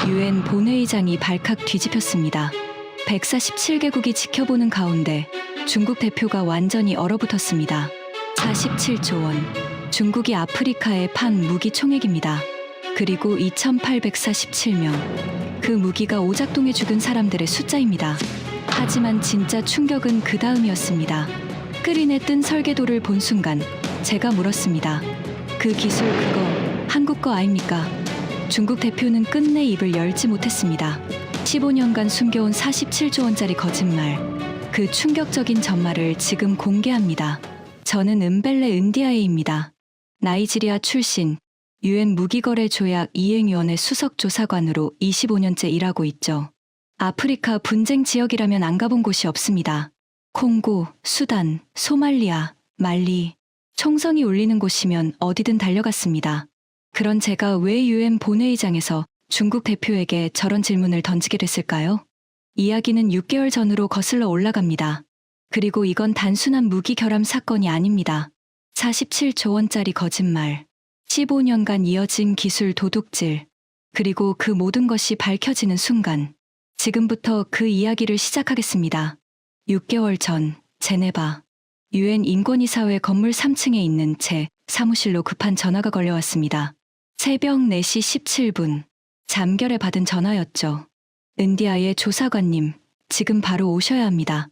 유엔 본회의장이 발칵 뒤집혔습니다. 147개국이 지켜보는 가운데 중국 대표가 완전히 얼어붙었습니다. 47조 원. 중국이 아프리카에 판 무기 총액입니다. 그리고 2,847명. 그 무기가 오작동에 죽은 사람들의 숫자입니다. 하지만 진짜 충격은 그 다음이었습니다. 스크린에 뜬 설계도를 본 순간 제가 물었습니다. 그 기술 그거 한국 거 아닙니까? 중국 대표는 끝내 입을 열지 못했습니다. 15년간 숨겨온 47조 원짜리 거짓말. 그 충격적인 전말을 지금 공개합니다. 저는 은벨레 은디아에입니다. 나이지리아 출신, 유엔 무기거래 조약 이행위원회 수석조사관으로 25년째 일하고 있죠. 아프리카 분쟁 지역이라면 안 가본 곳이 없습니다. 콩고, 수단, 소말리아, 말리, 총성이 울리는 곳이면 어디든 달려갔습니다. 그런 제가 왜 유엔 본회의장에서 중국 대표에게 저런 질문을 던지게 됐을까요? 이야기는 6개월 전으로 거슬러 올라갑니다. 그리고 이건 단순한 무기 결함 사건이 아닙니다. 47조 원짜리 거짓말, 15년간 이어진 기술 도둑질, 그리고 그 모든 것이 밝혀지는 순간, 지금부터 그 이야기를 시작하겠습니다. 6개월 전, 제네바, 유엔 인권이사회 건물 3층에 있는 제 사무실로 급한 전화가 걸려왔습니다. 새벽 4시 17분, 잠결에 받은 전화였죠. 은디아의 조사관님, 지금 바로 오셔야 합니다.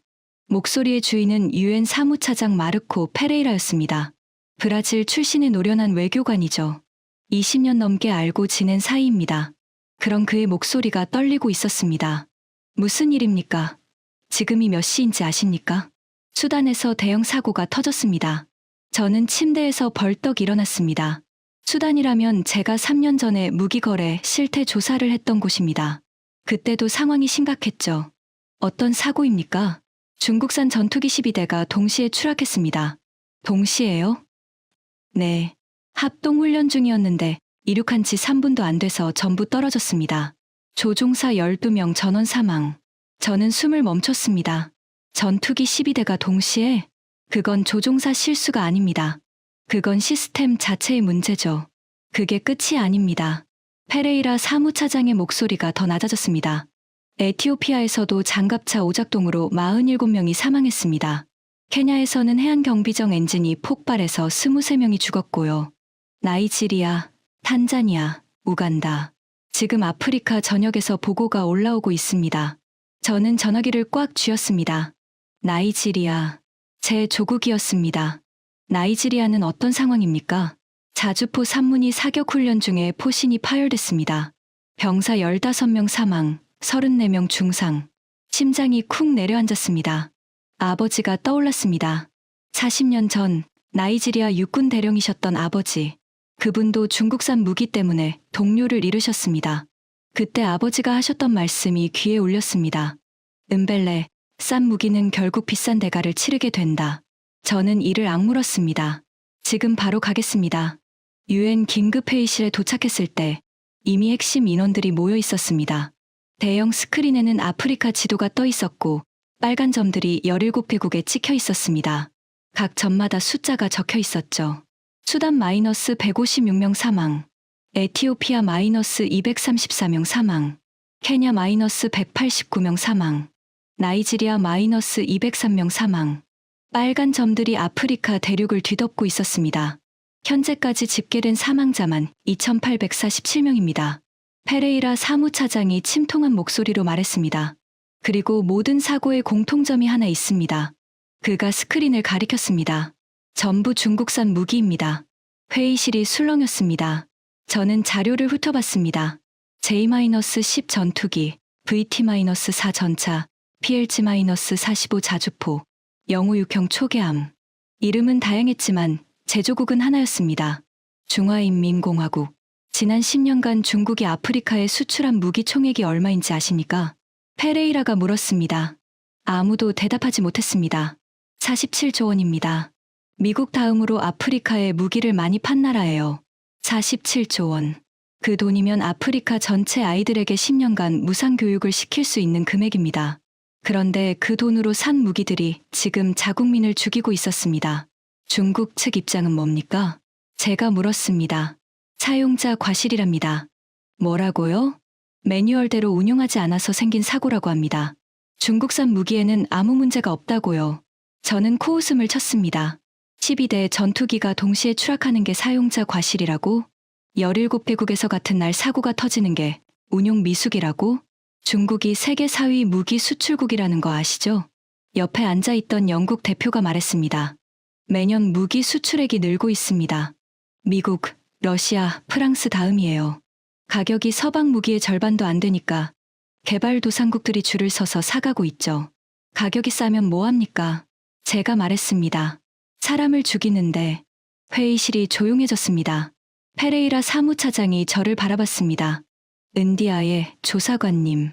목소리의 주인은 유엔 사무차장 마르코 페레이라였습니다. 브라질 출신의 노련한 외교관이죠. 20년 넘게 알고 지낸 사이입니다. 그런 그의 목소리가 떨리고 있었습니다. 무슨 일입니까? 지금이 몇 시인지 아십니까? 수단에서 대형 사고가 터졌습니다. 저는 침대에서 벌떡 일어났습니다. 수단이라면 제가 3년 전에 무기거래 실태 조사를 했던 곳입니다. 그때도 상황이 심각했죠. 어떤 사고입니까? 중국산 전투기 12대가 동시에 추락했습니다. 동시에요? 네. 합동훈련 중이었는데 이륙한 지 3분도 안 돼서 전부 떨어졌습니다. 조종사 12명 전원 사망. 저는 숨을 멈췄습니다. 전투기 12대가 동시에? 그건 조종사 실수가 아닙니다. 그건 시스템 자체의 문제죠. 그게 끝이 아닙니다. 페레이라 사무차장의 목소리가 더 낮아졌습니다. 에티오피아에서도 장갑차 오작동으로 47명이 사망했습니다. 케냐에서는 해안경비정 엔진이 폭발해서 23명이 죽었고요. 나이지리아, 탄자니아, 우간다. 지금 아프리카 전역에서 보고가 올라오고 있습니다. 저는 전화기를 꽉 쥐었습니다. 나이지리아, 제 조국이었습니다. 나이지리아는 어떤 상황입니까? 자주포 산문이 사격 훈련 중에 포신이 파열됐습니다. 병사 15명 사망, 34명 중상. 심장이 쿵 내려앉았습니다. 아버지가 떠올랐습니다. 40년 전 나이지리아 육군 대령이셨던 아버지. 그분도 중국산 무기 때문에 동료를 잃으셨습니다. 그때 아버지가 하셨던 말씀이 귀에 울렸습니다. 은벨레, 싼 무기는 결국 비싼 대가를 치르게 된다. 저는 이를 악물었습니다. 지금 바로 가겠습니다. 유엔 긴급회의실에 도착했을 때 이미 핵심 인원들이 모여 있었습니다. 대형 스크린에는 아프리카 지도가 떠 있었고 빨간 점들이 17개국에 찍혀 있었습니다. 각 점마다 숫자가 적혀 있었죠. 수단 마이너스 156명 사망, 에티오피아 마이너스 234명 사망, 케냐 마이너스 189명 사망, 나이지리아 마이너스 203명 사망. 빨간 점들이 아프리카 대륙을 뒤덮고 있었습니다. 현재까지 집계된 사망자만 2,847명입니다. 페레이라 사무차장이 침통한 목소리로 말했습니다. 그리고 모든 사고의 공통점이 하나 있습니다. 그가 스크린을 가리켰습니다. 전부 중국산 무기입니다. 회의실이 술렁였습니다. 저는 자료를 훑어봤습니다. J-10 전투기, VT-4 전차, PLG-45 자주포, 영우6형 초계함. 이름은 다양했지만 제조국은 하나였습니다. 중화인민공화국. 지난 10년간 중국이 아프리카에 수출한 무기 총액이 얼마인지 아십니까? 페레이라가 물었습니다. 아무도 대답하지 못했습니다. 47조 원입니다. 미국 다음으로 아프리카에 무기를 많이 판 나라예요. 47조 원. 그 돈이면 아프리카 전체 아이들에게 10년간 무상 교육을 시킬 수 있는 금액입니다. 그런데 그 돈으로 산 무기들이 지금 자국민을 죽이고 있었습니다. 중국 측 입장은 뭡니까? 제가 물었습니다. 사용자 과실이랍니다. 뭐라고요? 매뉴얼대로 운용하지 않아서 생긴 사고라고 합니다. 중국산 무기에는 아무 문제가 없다고요. 저는 코웃음을 쳤습니다. 12대 전투기가 동시에 추락하는 게 사용자 과실이라고? 17개국에서 같은 날 사고가 터지는 게 운용 미숙이라고? 중국이 세계 4위 무기 수출국이라는 거 아시죠? 옆에 앉아있던 영국 대표가 말했습니다. 매년 무기 수출액이 늘고 있습니다. 미국, 러시아, 프랑스 다음이에요. 가격이 서방 무기의 절반도 안 되니까 개발도상국들이 줄을 서서 사가고 있죠. 가격이 싸면 뭐합니까? 제가 말했습니다. 사람을 죽이는데. 회의실이 조용해졌습니다. 페레이라 사무차장이 저를 바라봤습니다. 은디아의 조사관님.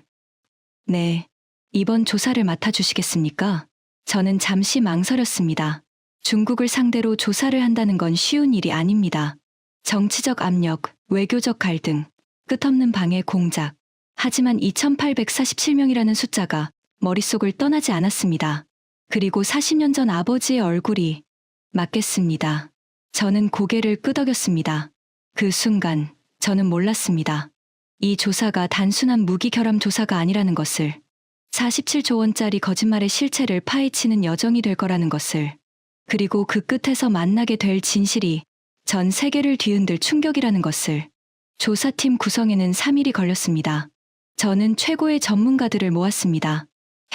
네, 이번 조사를 맡아주시겠습니까? 저는 잠시 망설였습니다. 중국을 상대로 조사를 한다는 건 쉬운 일이 아닙니다. 정치적 압력, 외교적 갈등, 끝없는 방해 공작. 하지만 2847명이라는 숫자가 머릿속을 떠나지 않았습니다. 그리고 40년 전 아버지의 얼굴이 맞겠습니다. 저는 고개를 끄덕였습니다. 그 순간 저는 몰랐습니다. 이 조사가 단순한 무기 결함 조사가 아니라는 것을, 47조 원짜리 거짓말의 실체를 파헤치는 여정이 될 거라는 것을, 그리고 그 끝에서 만나게 될 진실이 전 세계를 뒤흔들 충격이라는 것을. 조사팀 구성에는 3일이 걸렸습니다. 저는 최고의 전문가들을 모았습니다.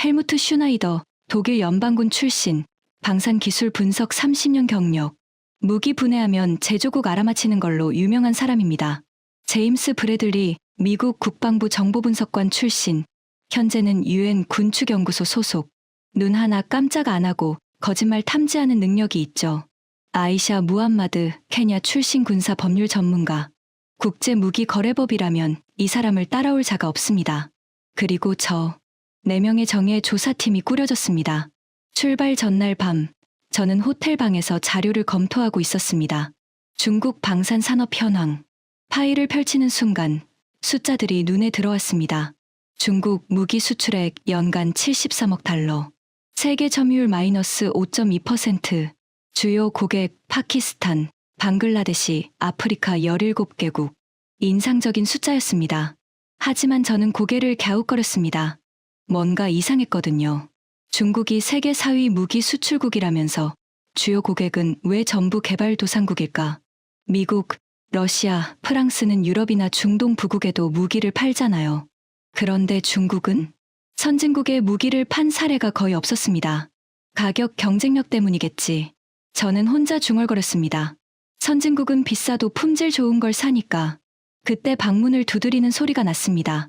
헬무트 슈나이더, 독일 연방군 출신, 방산 기술 분석 30년 경력, 무기 분해하면 제조국 알아맞히는 걸로 유명한 사람입니다. 제임스 브래들리, 미국 국방부 정보분석관 출신, 현재는 UN 군축연구소 소속, 눈 하나 깜짝 안 하고 거짓말 탐지하는 능력이 있죠. 아이샤 무함마드, 케냐 출신 군사 법률 전문가. 국제무기거래법이라면 이 사람을 따라올 자가 없습니다. 그리고 저 4명의 정예 조사팀이 꾸려졌습니다. 출발 전날 밤, 저는 호텔 방에서 자료를 검토하고 있었습니다. 중국 방산 산업 현황. 파일을 펼치는 순간 숫자들이 눈에 들어왔습니다. 중국 무기 수출액 연간 73억 달러. 세계 점유율 마이너스 5.2%. 주요 고객 파키스탄, 방글라데시, 아프리카 17개국. 인상적인 숫자였습니다. 하지만 저는 고개를 갸웃거렸습니다. 뭔가 이상했거든요. 중국이 세계 4위 무기 수출국이라면서 주요 고객은 왜 전부 개발도상국일까? 미국, 러시아, 프랑스는 유럽이나 중동 부국에도 무기를 팔잖아요. 그런데 중국은? 선진국에 무기를 판 사례가 거의 없었습니다. 가격 경쟁력 때문이겠지. 저는 혼자 중얼거렸습니다. 선진국은 비싸도 품질 좋은 걸 사니까. 그때 방문을 두드리는 소리가 났습니다.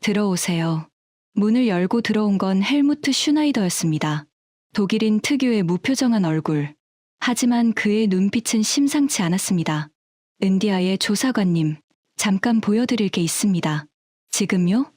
들어오세요. 문을 열고 들어온 건 헬무트 슈나이더였습니다. 독일인 특유의 무표정한 얼굴. 하지만 그의 눈빛은 심상치 않았습니다. 은디아의 조사관님, 잠깐 보여드릴 게 있습니다. 지금요?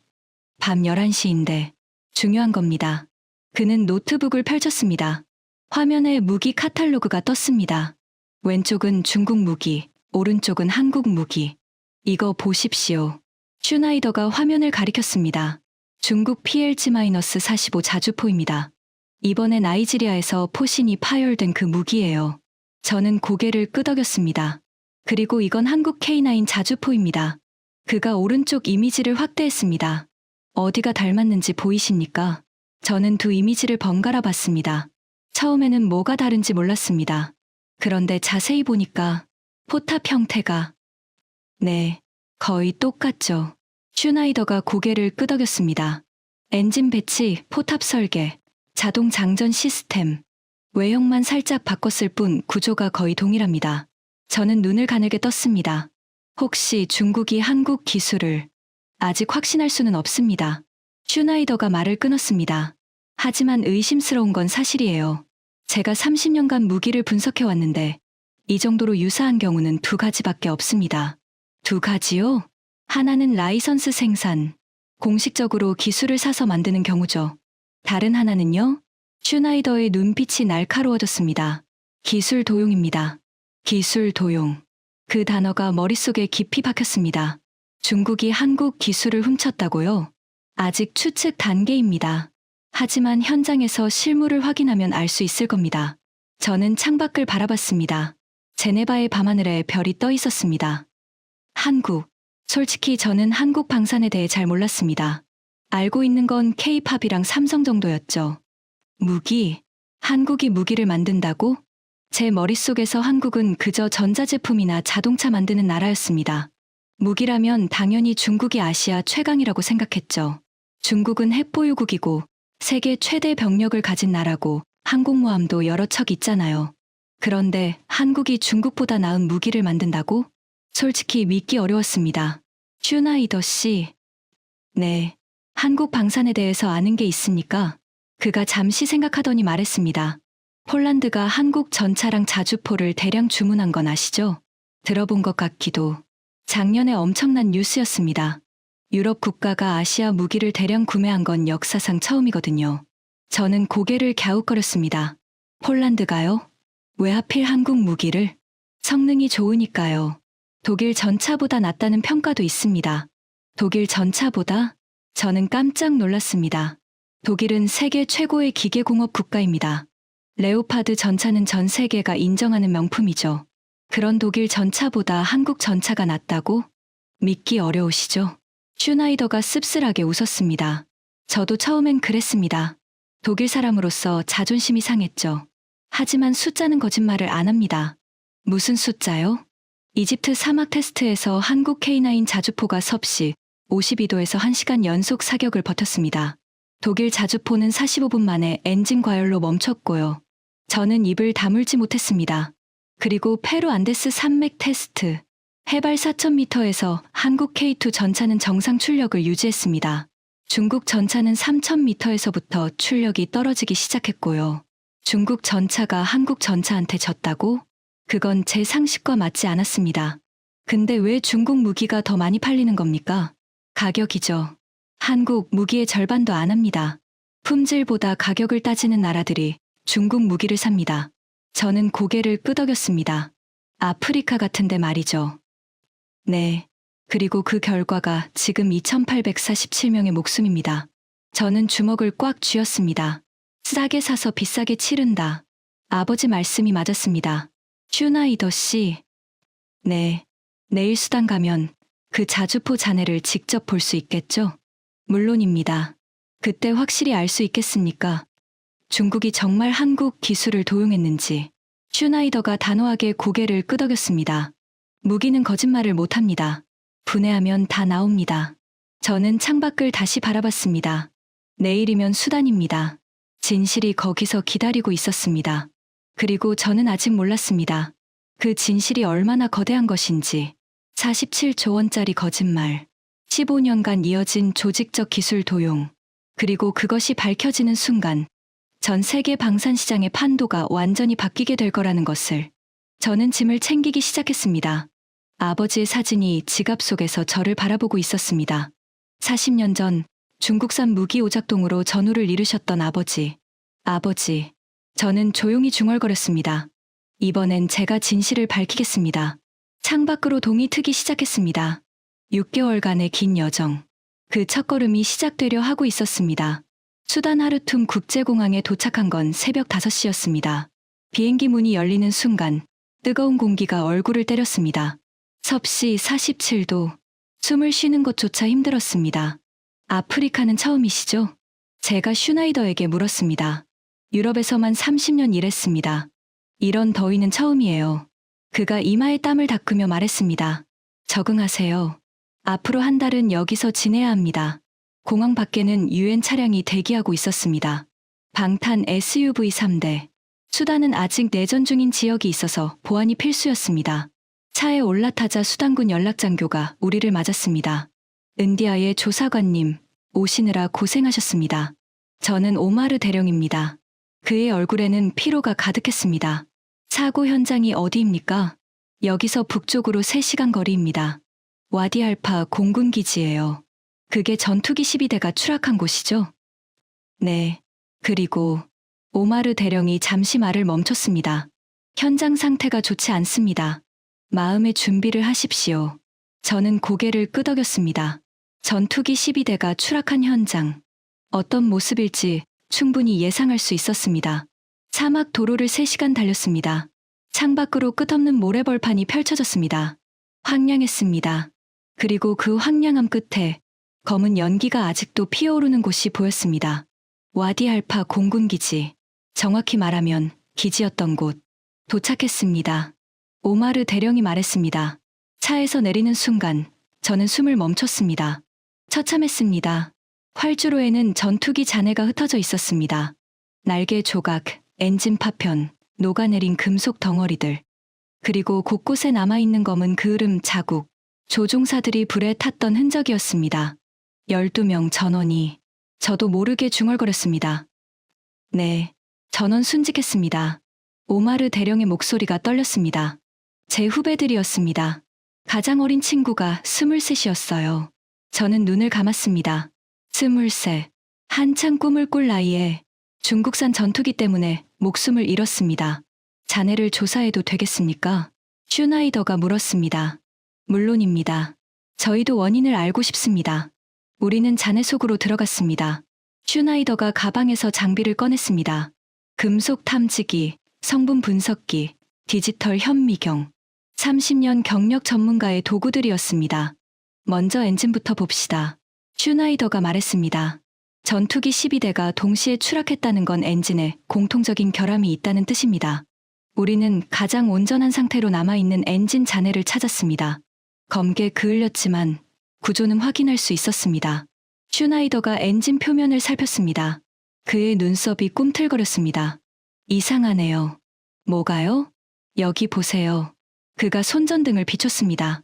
밤 11시인데 중요한 겁니다. 그는 노트북을 펼쳤습니다. 화면에 무기 카탈로그가 떴습니다. 왼쪽은 중국 무기, 오른쪽은 한국 무기. 이거 보십시오. 슈나이더가 화면을 가리켰습니다. 중국 PLG-45 자주포입니다. 이번에 나이지리아에서 포신이 파열된 그 무기예요. 저는 고개를 끄덕였습니다. 그리고 이건 한국 K9 자주포입니다. 그가 오른쪽 이미지를 확대했습니다. 어디가 닮았는지 보이십니까? 저는 두 이미지를 번갈아 봤습니다. 처음에는 뭐가 다른지 몰랐습니다. 그런데 자세히 보니까 포탑 형태가, 네, 거의 똑같죠. 슈나이더가 고개를 끄덕였습니다. 엔진 배치, 포탑 설계, 자동 장전 시스템, 외형만 살짝 바꿨을 뿐 구조가 거의 동일합니다. 저는 눈을 가늘게 떴습니다. 혹시 중국이 한국 기술을? 아직 확신할 수는 없습니다. 슈나이더가 말을 끊었습니다. 하지만 의심스러운 건 사실이에요. 제가 30년간 무기를 분석해왔는데 이 정도로 유사한 경우는 2가지밖에 없습니다. 2가지요? 하나는 라이선스 생산, 공식적으로 기술을 사서 만드는 경우죠. 다른 하나는요? 슈나이더의 눈빛이 날카로워졌습니다. 기술 도용입니다. 기술 도용. 그 단어가 머릿속에 깊이 박혔습니다. 중국이 한국 기술을 훔쳤다고요? 아직 추측 단계입니다. 하지만 현장에서 실물을 확인하면 알 수 있을 겁니다. 저는 창밖을 바라봤습니다. 제네바의 밤하늘에 별이 떠 있었습니다. 한국. 솔직히 저는 한국 방산에 대해 잘 몰랐습니다. 알고 있는 건 K-팝이랑 삼성 정도였죠. 무기? 한국이 무기를 만든다고? 제 머릿속에서 한국은 그저 전자제품이나 자동차 만드는 나라였습니다. 무기라면 당연히 중국이 아시아 최강이라고 생각했죠. 중국은 핵보유국이고 세계 최대 병력을 가진 나라고 항공모함도 여러 척 있잖아요. 그런데 한국이 중국보다 나은 무기를 만든다고? 솔직히 믿기 어려웠습니다. 슈나이더 씨. 네. 한국 방산에 대해서 아는 게 있습니까? 그가 잠시 생각하더니 말했습니다. 폴란드가 한국 전차랑 자주포를 대량 주문한 건 아시죠? 들어본 것 같기도. 작년에 엄청난 뉴스였습니다. 유럽 국가가 아시아 무기를 대량 구매한 건 역사상 처음이거든요. 저는 고개를 갸웃거렸습니다. 폴란드가요? 왜 하필 한국 무기를? 성능이 좋으니까요. 독일 전차보다 낫다는 평가도 있습니다. 독일 전차보다? 저는 깜짝 놀랐습니다. 독일은 세계 최고의 기계공업 국가입니다. 레오파드 전차는 전 세계가 인정하는 명품이죠. 그런 독일 전차보다 한국 전차가 낫다고? 믿기 어려우시죠? 슈나이더가 씁쓸하게 웃었습니다. 저도 처음엔 그랬습니다. 독일 사람으로서 자존심이 상했죠. 하지만 숫자는 거짓말을 안 합니다. 무슨 숫자요? 이집트 사막 테스트에서 한국 K9 자주포가 섭씨 52도에서 1시간 연속 사격을 버텼습니다. 독일 자주포는 45분 만에 엔진 과열로 멈췄고요. 저는 입을 다물지 못했습니다. 그리고 페루 안데스 산맥 테스트. 해발 4,000m에서 한국 K2 전차는 정상 출력을 유지했습니다. 중국 전차는 3,000m에서부터 출력이 떨어지기 시작했고요. 중국 전차가 한국 전차한테 졌다고? 그건 제 상식과 맞지 않았습니다. 근데 왜 중국 무기가 더 많이 팔리는 겁니까? 가격이죠. 한국 무기의 절반도 안 합니다. 품질보다 가격을 따지는 나라들이 중국 무기를 삽니다. 저는 고개를 끄덕였습니다. 아프리카 같은데 말이죠. 네. 그리고 그 결과가 지금 2,847명의 목숨입니다. 저는 주먹을 꽉 쥐었습니다. 싸게 사서 비싸게 치른다. 아버지 말씀이 맞았습니다. 슈나이더 씨. 네. 내일 수단 가면 그 자주포 잔해를 직접 볼 수 있겠죠? 물론입니다. 그때 확실히 알 수 있겠습니까? 중국이 정말 한국 기술을 도용했는지. 슈나이더가 단호하게 고개를 끄덕였습니다. 무기는 거짓말을 못합니다. 분해하면 다 나옵니다. 저는 창밖을 다시 바라봤습니다. 내일이면 수단입니다. 진실이 거기서 기다리고 있었습니다. 그리고 저는 아직 몰랐습니다. 그 진실이 얼마나 거대한 것인지. 47조 원짜리 거짓말. 15년간 이어진 조직적 기술 도용. 그리고 그것이 밝혀지는 순간 전 세계 방산시장의 판도가 완전히 바뀌게 될 거라는 것을. 저는 짐을 챙기기 시작했습니다. 아버지의 사진이 지갑 속에서 저를 바라보고 있었습니다. 40년 전 중국산 무기 오작동으로 전우를 이루셨던 아버지. 아버지. 저는 조용히 중얼거렸습니다. 이번엔 제가 진실을 밝히겠습니다. 창밖으로 동이 트기 시작했습니다. 6개월간의 긴 여정. 그 첫걸음이 시작되려 하고 있었습니다. 수단 하르툼 국제공항에 도착한 건 새벽 5시였습니다. 비행기 문이 열리는 순간 뜨거운 공기가 얼굴을 때렸습니다. 섭씨 47도. 숨을 쉬는 것조차 힘들었습니다. 아프리카는 처음이시죠? 제가 슈나이더에게 물었습니다. 유럽에서만 30년 일했습니다. 이런 더위는 처음이에요. 그가 이마에 땀을 닦으며 말했습니다. 적응하세요. 앞으로 한 달은 여기서 지내야 합니다. 공항 밖에는 유엔 차량이 대기하고 있었습니다. 방탄 SUV 3대. 수단은 아직 내전 중인 지역이 있어서 보안이 필수였습니다. 차에 올라타자 수단군 연락장교가 우리를 맞았습니다. 은디아의 조사관님, 오시느라 고생하셨습니다. 저는 오마르 대령입니다. 그의 얼굴에는 피로가 가득했습니다. 사고 현장이 어디입니까? 여기서 북쪽으로 3시간 거리입니다. 와디알파 공군기지예요. 그게 전투기 12대가 추락한 곳이죠? 네. 그리고 오마르 대령이 잠시 말을 멈췄습니다. 현장 상태가 좋지 않습니다. 마음의 준비를 하십시오. 저는 고개를 끄덕였습니다. 전투기 12대가 추락한 현장. 어떤 모습일지 충분히 예상할 수 있었습니다. 사막 도로를 3시간 달렸습니다. 창밖으로 끝없는 모래벌판이 펼쳐졌습니다. 황량했습니다. 그리고 그 황량함 끝에 검은 연기가 아직도 피어오르는 곳이 보였습니다. 와디알파 공군기지, 정확히 말하면 기지였던 곳. 도착했습니다. 오마르 대령이 말했습니다. 차에서 내리는 순간 저는 숨을 멈췄습니다. 처참했습니다. 활주로에는 전투기 잔해가 흩어져 있었습니다. 날개 조각, 엔진 파편, 녹아내린 금속 덩어리들. 그리고 곳곳에 남아있는 검은 그을음 자국, 조종사들이 불에 탔던 흔적이었습니다. 12명 전원이 저도 모르게 중얼거렸습니다. 네, 전원 순직했습니다. 오마르 대령의 목소리가 떨렸습니다. 제 후배들이었습니다. 가장 어린 친구가 23이었어요. 저는 눈을 감았습니다. 23, 한창 꿈을 꿀 나이에 중국산 전투기 때문에 목숨을 잃었습니다. 자네를 조사해도 되겠습니까? 슈나이더가 물었습니다. 물론입니다. 저희도 원인을 알고 싶습니다. 우리는 자네 속으로 들어갔습니다. 슈나이더가 가방에서 장비를 꺼냈습니다. 금속 탐지기, 성분 분석기, 디지털 현미경. 30년 경력 전문가의 도구들이었습니다. 먼저 엔진부터 봅시다. 슈나이더가 말했습니다. 전투기 12대가 동시에 추락했다는 건 엔진에 공통적인 결함이 있다는 뜻입니다. 우리는 가장 온전한 상태로 남아있는 엔진 잔해를 찾았습니다. 검게 그을렸지만 구조는 확인할 수 있었습니다. 슈나이더가 엔진 표면을 살폈습니다. 그의 눈썹이 꿈틀거렸습니다. 이상하네요. 뭐가요? 여기 보세요. 그가 손전등을 비췄습니다.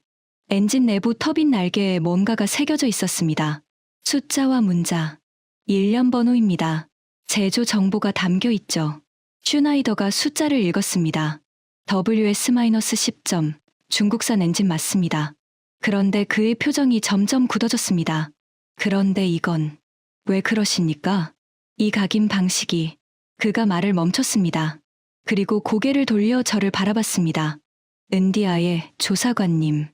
엔진 내부 터빈 날개에 뭔가가 새겨져 있었습니다. 숫자와 문자. 일련 번호입니다. 제조 정보가 담겨 있죠. 슈나이더가 숫자를 읽었습니다. WS-10점. 중국산 엔진 맞습니다. 그런데 그의 표정이 점점 굳어졌습니다. 그런데 이건 왜 그러십니까? 이 각인 방식이. 그가 말을 멈췄습니다. 그리고 고개를 돌려 저를 바라봤습니다. 은디아의 조사관님.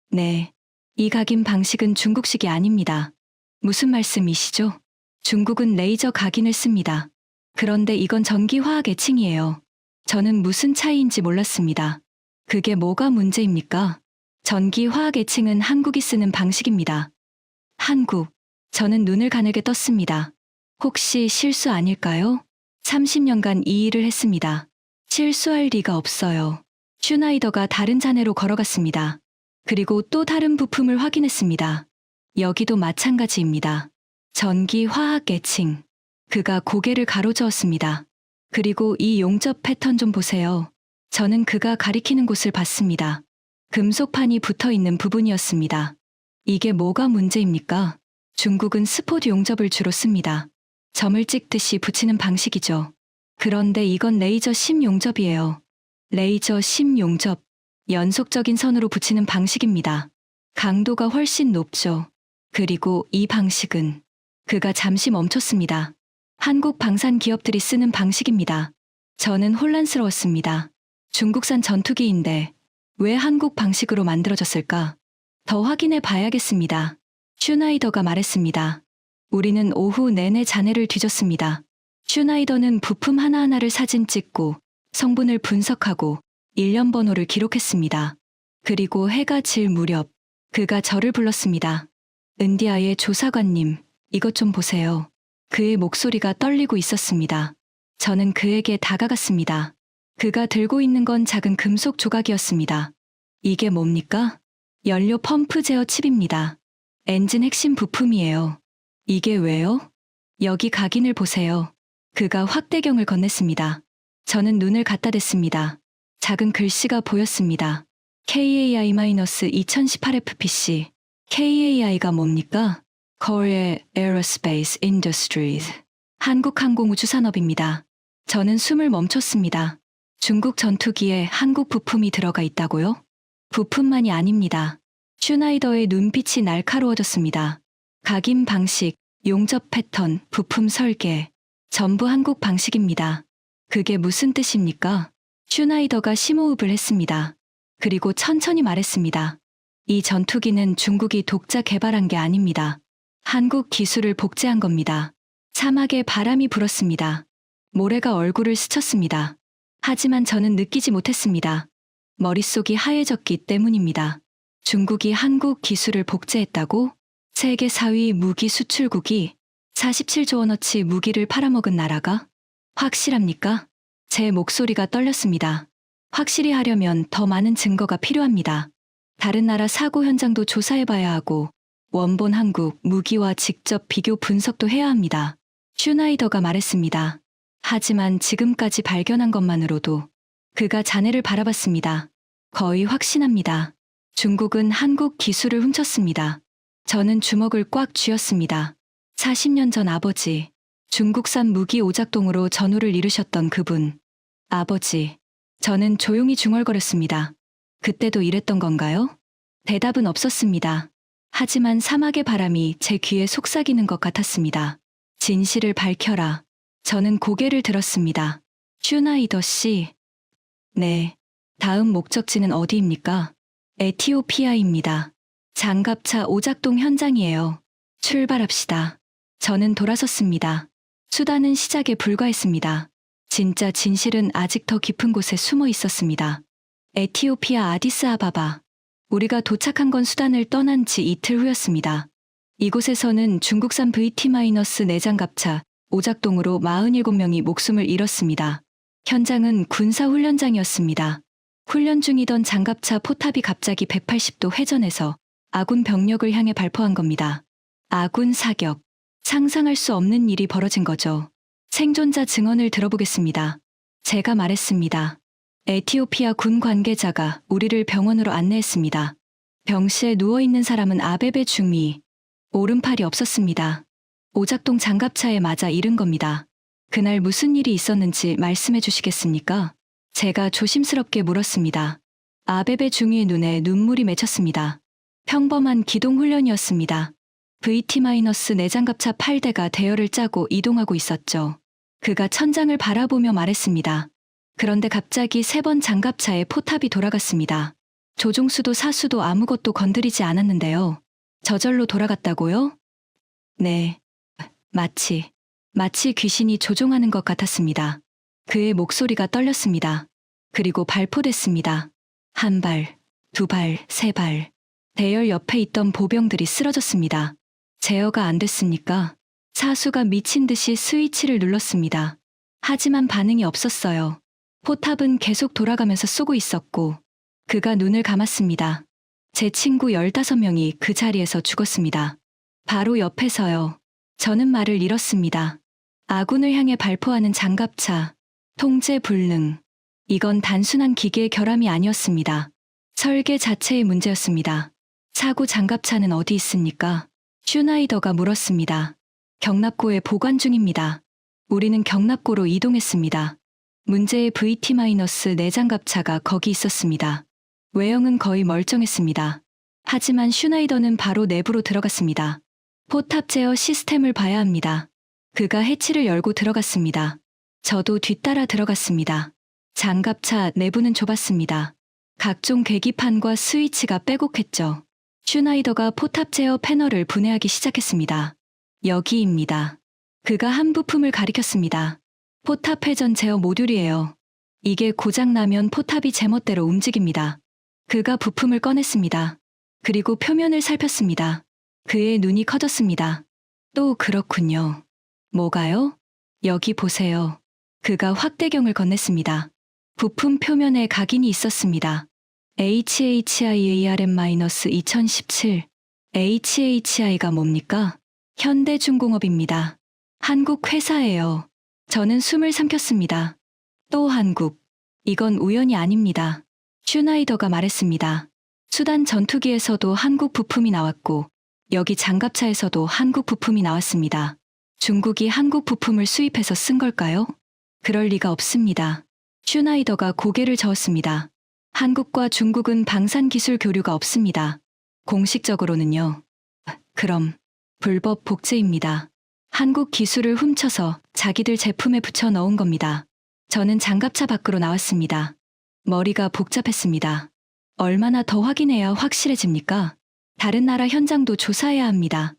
네, 이 각인 방식은 중국식이 아닙니다. 무슨 말씀이시죠? 중국은 레이저 각인을 씁니다. 그런데 이건 전기화학 애칭이에요. 저는 무슨 차이인지 몰랐습니다. 그게 뭐가 문제입니까? 전기화학 애칭은 한국이 쓰는 방식입니다. 한국. 저는 눈을 가늘게 떴습니다. 혹시 실수 아닐까요? 30년간 이 일을 했습니다. 실수할 리가 없어요. 슈나이더가 다른 잔해로 걸어갔습니다. 그리고 또 다른 부품을 확인했습니다. 여기도 마찬가지입니다. 전기화학 애칭. 그가 고개를 가로저었습니다. 그리고 이 용접 패턴 좀 보세요. 저는 그가 가리키는 곳을 봤습니다. 금속판이 붙어 있는 부분이었습니다. 이게 뭐가 문제입니까? 중국은 스포드 용접을 주로 씁니다. 점을 찍듯이 붙이는 방식이죠. 그런데 이건 레이저 심 용접이에요. 레이저 심 용접. 연속적인 선으로 붙이는 방식입니다. 강도가 훨씬 높죠. 그리고 이 방식은 그가 잠시 멈췄습니다. 한국 방산 기업들이 쓰는 방식입니다. 저는 혼란스러웠습니다. 중국산 전투기인데 왜 한국 방식으로 만들어졌을까? 더 확인해 봐야겠습니다. 슈나이더가 말했습니다. 우리는 오후 내내 잔해를 뒤졌습니다. 슈나이더는 부품 하나하나를 사진 찍고 성분을 분석하고 일련 번호를 기록했습니다. 그리고 해가 질 무렵 그가 저를 불렀습니다. 은디아의 조사관님, 이것 좀 보세요. 그의 목소리가 떨리고 있었습니다. 저는 그에게 다가갔습니다. 그가 들고 있는 건 작은 금속 조각이었습니다. 이게 뭡니까? 연료 펌프 제어 칩입니다. 엔진 핵심 부품이에요. 이게 왜요? 여기 각인을 보세요. 그가 확대경을 건넸습니다. 저는 눈을 갖다 댔습니다. 작은 글씨가 보였습니다. KAI-2018FPC. KAI가 뭡니까? Korea Aerospace Industries. 한국항공우주산업입니다. 저는 숨을 멈췄습니다. 중국 전투기에 한국 부품이 들어가 있다고요? 부품만이 아닙니다. 슈나이더의 눈빛이 날카로워졌습니다. 각인 방식, 용접 패턴, 부품 설계. 전부 한국 방식입니다. 그게 무슨 뜻입니까? 슈나이더가 심호흡을 했습니다. 그리고 천천히 말했습니다. 이 전투기는 중국이 독자 개발한 게 아닙니다. 한국 기술을 복제한 겁니다. 사막에 바람이 불었습니다. 모래가 얼굴을 스쳤습니다. 하지만 저는 느끼지 못했습니다. 머릿속이 하얘졌기 때문입니다. 중국이 한국 기술을 복제했다고? 세계 4위 무기 수출국이 47조 원어치 무기를 팔아먹은 나라가? 확실합니까? 제 목소리가 떨렸습니다. 확실히 하려면 더 많은 증거가 필요합니다. 다른 나라 사고 현장도 조사해봐야 하고 원본 한국 무기와 직접 비교 분석도 해야 합니다. 슈나이더가 말했습니다. 하지만 지금까지 발견한 것만으로도 그가 자네를 바라봤습니다. 거의 확신합니다. 중국은 한국 기술을 훔쳤습니다. 저는 주먹을 꽉 쥐었습니다. 40년 전 아버지, 중국산 무기 오작동으로 전우를 이루셨던 그분. 아버지, 저는 조용히 중얼거렸습니다. 그때도 이랬던 건가요? 대답은 없었습니다. 하지만 사막의 바람이 제 귀에 속삭이는 것 같았습니다. 진실을 밝혀라. 저는 고개를 들었습니다. 슈나이더 씨. 네. 다음 목적지는 어디입니까? 에티오피아입니다. 장갑차 오작동 현장이에요. 출발합시다. 저는 돌아섰습니다. 수단은 시작에 불과했습니다. 진짜 진실은 아직 더 깊은 곳에 숨어 있었습니다. 에티오피아 아디스아바바. 우리가 도착한 건 수단을 떠난 지 이틀 후였습니다. 이곳에서는 중국산 VT-4장갑차 오작동으로 47명이 목숨을 잃었습니다. 현장은 군사훈련장이었습니다. 훈련 중이던 장갑차 포탑이 갑자기 180도 회전해서 아군 병력을 향해 발포한 겁니다. 아군 사격. 상상할 수 없는 일이 벌어진 거죠. 생존자 증언을 들어보겠습니다. 제가 말했습니다. 에티오피아 군 관계자가 우리를 병원으로 안내했습니다. 병실에 누워있는 사람은 아베베 중위. 오른팔이 없었습니다. 오작동 장갑차에 맞아 잃은 겁니다. 그날 무슨 일이 있었는지 말씀해 주시겠습니까? 제가 조심스럽게 물었습니다. 아베베 중위의 눈에 눈물이 맺혔습니다. 평범한 기동훈련이었습니다. VT-4장갑차 8대가 대열을 짜고 이동하고 있었죠. 그가 천장을 바라보며 말했습니다. 그런데 갑자기 3번 장갑차에 포탑이 돌아갔습니다. 조종수도 사수도 아무것도 건드리지 않았는데요. 저절로 돌아갔다고요? 네. 마치 귀신이 조종하는 것 같았습니다. 그의 목소리가 떨렸습니다. 그리고 발포됐습니다. 1발, 2발, 3발. 대열 옆에 있던 보병들이 쓰러졌습니다. 제어가 안 됐습니까? 사수가 미친 듯이 스위치를 눌렀습니다. 하지만 반응이 없었어요. 포탑은 계속 돌아가면서 쏘고 있었고, 그가 눈을 감았습니다. 제 친구 15명이 그 자리에서 죽었습니다. 바로 옆에서요. 저는 말을 잃었습니다. 아군을 향해 발포하는 장갑차, 통제 불능. 이건 단순한 기계의 결함이 아니었습니다. 설계 자체의 문제였습니다. 사고 장갑차는 어디 있습니까? 슈나이더가 물었습니다. 경납고에 보관 중입니다. 우리는 경납고로 이동했습니다. 문제의 VT-4장갑차가 거기 있었습니다. 외형은 거의 멀쩡했습니다. 하지만 슈나이더는 바로 내부로 들어갔습니다. 포탑 제어 시스템을 봐야 합니다. 그가 해치를 열고 들어갔습니다. 저도 뒤따라 들어갔습니다. 장갑차 내부는 좁았습니다. 각종 계기판과 스위치가 빼곡했죠. 슈나이더가 포탑 제어 패널을 분해하기 시작했습니다. 여기입니다. 그가 한 부품을 가리켰습니다. 포탑 회전 제어 모듈이에요. 이게 고장나면 포탑이 제멋대로 움직입니다. 그가 부품을 꺼냈습니다. 그리고 표면을 살폈습니다. 그의 눈이 커졌습니다. 또 그렇군요. 뭐가요? 여기 보세요. 그가 확대경을 건넸습니다. 부품 표면에 각인이 있었습니다. HHIARM-2017. HHI가 뭡니까? 현대중공업입니다. 한국 회사예요. 저는 숨을 삼켰습니다. 또 한국. 이건 우연이 아닙니다. 슈나이더가 말했습니다. 수단 전투기에서도 한국 부품이 나왔고, 여기 장갑차에서도 한국 부품이 나왔습니다. 중국이 한국 부품을 수입해서 쓴 걸까요? 그럴 리가 없습니다. 슈나이더가 고개를 저었습니다. 한국과 중국은 방산 기술 교류가 없습니다. 공식적으로는요. 그럼 불법 복제입니다. 한국 기술을 훔쳐서 자기들 제품에 붙여 넣은 겁니다. 저는 장갑차 밖으로 나왔습니다. 머리가 복잡했습니다. 얼마나 더 확인해야 확실해집니까? 다른 나라 현장도 조사해야 합니다.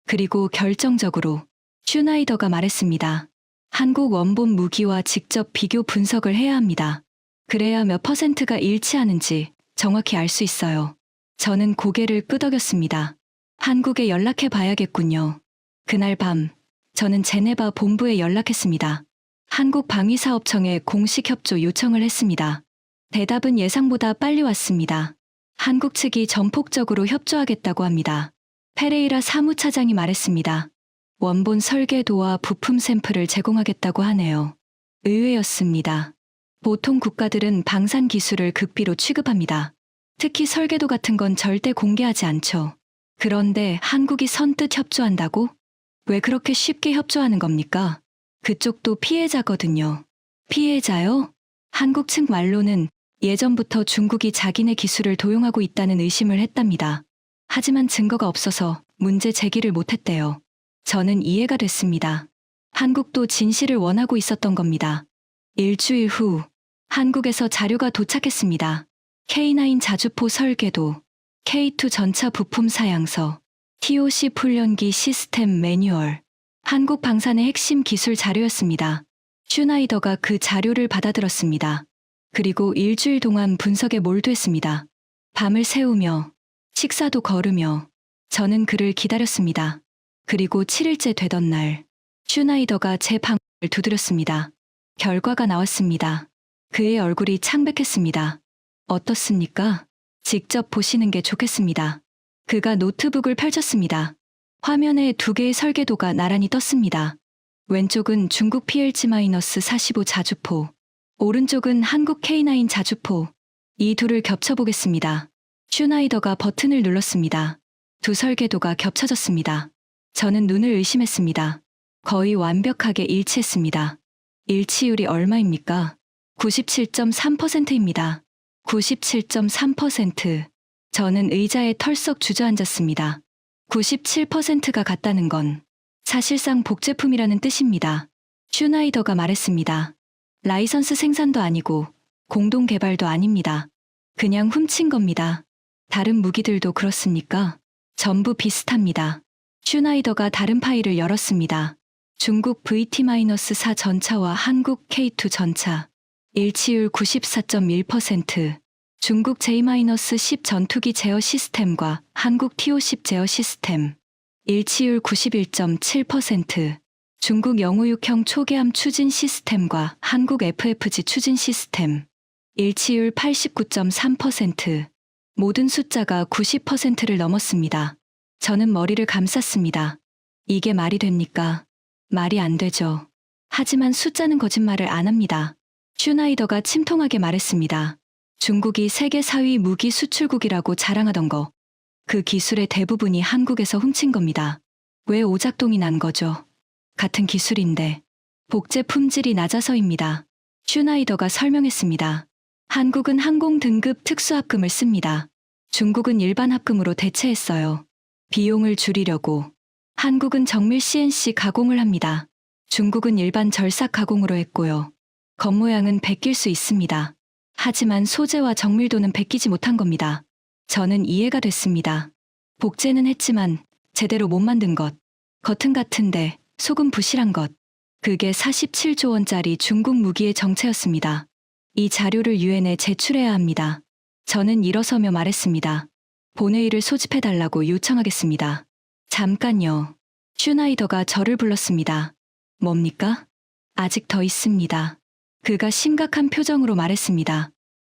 그리고 결정적으로 슈나이더가 말했습니다. 한국 원본 무기와 직접 비교 분석을 해야 합니다. 그래야 몇 %가 일치하는지 정확히 알 수 있어요. 저는 고개를 끄덕였습니다. 한국에 연락해 봐야겠군요. 그날 밤, 저는 제네바 본부에 연락했습니다. 한국방위사업청에 공식 협조 요청을 했습니다. 대답은 예상보다 빨리 왔습니다. 한국 측이 전폭적으로 협조하겠다고 합니다. 페레이라 사무차장이 말했습니다. 원본 설계도와 부품 샘플을 제공하겠다고 하네요. 의외였습니다. 보통 국가들은 방산 기술을 극비로 취급합니다. 특히 설계도 같은 건 절대 공개하지 않죠. 그런데 한국이 선뜻 협조한다고? 왜 그렇게 쉽게 협조하는 겁니까? 그쪽도 피해자거든요. 피해자요? 한국 측 말로는 예전부터 중국이 자기네 기술을 도용하고 있다는 의심을 했답니다. 하지만 증거가 없어서 문제 제기를 못했대요. 저는 이해가 됐습니다. 한국도 진실을 원하고 있었던 겁니다. 일주일 후, 한국에서 자료가 도착했습니다. K9 자주포 설계도, K2 전차 부품 사양서, TOC 훈련기 시스템 매뉴얼, 한국 방산의 핵심 기술 자료였습니다. 슈나이더가 그 자료를 받아들었습니다. 그리고 일주일 동안 분석에 몰두했습니다. 밤을 새우며, 식사도 거르며, 저는 그를 기다렸습니다. 그리고 7일째 되던 날, 슈나이더가 제 방을 두드렸습니다. 결과가 나왔습니다. 그의 얼굴이 창백했습니다. 어떻습니까? 직접 보시는 게 좋겠습니다. 그가 노트북을 펼쳤습니다. 화면에 두 개의 설계도가 나란히 떴습니다. 왼쪽은 중국 PLG-45 자주포, 오른쪽은 한국 K9 자주포. 이 둘을 겹쳐보겠습니다. 슈나이더가 버튼을 눌렀습니다. 두 설계도가 겹쳐졌습니다. 저는 눈을 의심했습니다. 거의 완벽하게 일치했습니다. 일치율이 얼마입니까? 97.3%입니다. 97.3%. 저는 의자에 털썩 주저앉았습니다. 97%가 같다는 건 사실상 복제품이라는 뜻입니다. 슈나이더가 말했습니다. 라이선스 생산도 아니고 공동 개발도 아닙니다. 그냥 훔친 겁니다. 다른 무기들도 그렇습니까? 전부 비슷합니다. 슈나이더가 다른 파일을 열었습니다. 중국 VT-4 전차와 한국 K2 전차. 일치율 94.1%. 중국 J-10 전투기 제어 시스템과 한국 TO10 제어 시스템. 일치율 91.7%. 중국 영우육형 초계함 추진 시스템과 한국 FFG 추진 시스템. 일치율 89.3%. 모든 숫자가 90%를 넘었습니다. 저는 머리를 감쌌습니다. 이게 말이 됩니까? 말이 안 되죠. 하지만 숫자는 거짓말을 안 합니다. 슈나이더가 침통하게 말했습니다. 중국이 세계 4위 무기 수출국이라고 자랑하던 거. 그 기술의 대부분이 한국에서 훔친 겁니다. 왜 오작동이 난 거죠? 같은 기술인데. 복제 품질이 낮아서입니다. 슈나이더가 설명했습니다. 한국은 항공 등급 특수합금을 씁니다. 중국은 일반 합금으로 대체했어요. 비용을 줄이려고. 한국은 정밀 CNC 가공을 합니다. 중국은 일반 절삭 가공으로 했고요. 겉모양은 베낄 수 있습니다. 하지만 소재와 정밀도는 베끼지 못한 겁니다. 저는 이해가 됐습니다. 복제는 했지만 제대로 못 만든 것. 겉은 같은데 속은 부실한 것. 그게 47조 원짜리 중국 무기의 정체였습니다. 이 자료를 유엔에 제출해야 합니다. 저는 일어서며 말했습니다. 본회의를 소집해달라고 요청하겠습니다. 잠깐요. 슈나이더가 저를 불렀습니다. 뭡니까? 아직 더 있습니다. 그가 심각한 표정으로 말했습니다.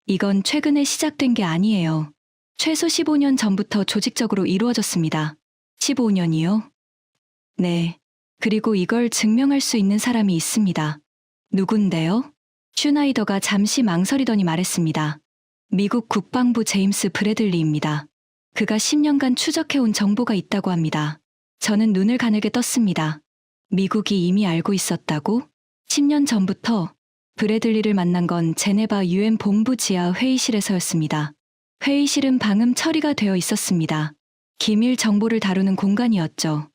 이건 최근에 시작된 게 아니에요. 최소 15년 전부터 조직적으로 이루어졌습니다. 15년이요? 네. 그리고 이걸 증명할 수 있는 사람이 있습니다. 누군데요? 슈나이더가 잠시 망설이더니 말했습니다. 미국 국방부 제임스 브래들리입니다. 그가 10년간 추적해온 정보가 있다고 합니다. 저는 눈을 가늘게 떴습니다. 미국이 이미 알고 있었다고? 10년 전부터 브래들리를 만난 건 제네바 유엔 본부 지하 회의실에서였습니다. 회의실은 방음 처리가 되어 있었습니다. 기밀 정보를 다루는 공간이었죠.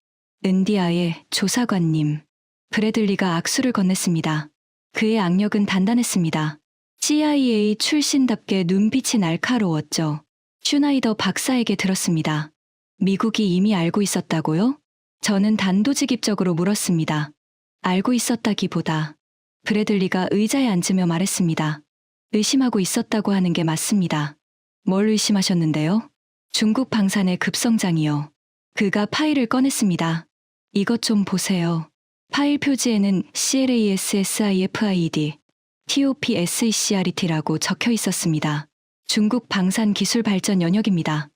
은디아의 조사관님. 브래들리가 악수를 건넸습니다. 그의 악력은 단단했습니다. CIA 출신답게 눈빛이 날카로웠죠. 슈나이더 박사에게 들었습니다. 미국이 이미 알고 있었다고요? 저는 단도직입적으로 물었습니다. 알고 있었다기보다 브래들리가 의자에 앉으며 말했습니다. 의심하고 있었다고 하는 게 맞습니다. 뭘 의심하셨는데요? 중국 방산의 급성장이요. 그가 파일을 꺼냈습니다. 이것 좀 보세요. 파일 표지에는 CLASSIFID, TOPSECRET라고 적혀 있었습니다. 중국 방산 기술 발전 연역입니다.